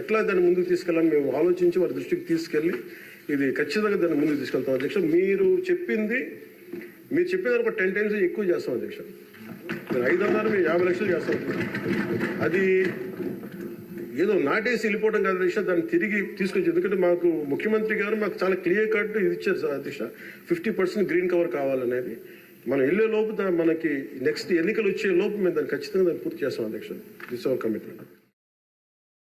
ఎట్లా దాన్ని ముందుకు తీసుకెళ్ళాలని మేము ఆలోచించి వారి దృష్టికి తీసుకెళ్ళి ఇది ఖచ్చితంగా దాన్ని ముందుకు తీసుకెళ్తాం అధ్యక్ష. మీరు చెప్పింది ఒక 10 times ఎక్కువ చేస్తాం అధ్యక్ష. మీరు 5 అన్నారు, మీరు 50 లక్షలు చేస్తాం. అది ఏదో నాటేసి వెళ్ళిపోవడం కాదు అధ్యక్ష, దాన్ని తిరిగి తీసుకొచ్చి. ఎందుకంటే మాకు ముఖ్యమంత్రి గారు మాకు చాలా క్లియర్ కట్ ఇది ఇచ్చారు సార్ అధ్యక్ష, 50% గ్రీన్ కవర్ కావాలనేది. మనం వెళ్ళే లోపు మనకి నెక్స్ట్ ఎన్నికలు వచ్చే లోపు మేము దాన్ని ఖచ్చితంగా దాన్ని పూర్తి చేస్తాం అధ్యక్ష. This our commitment.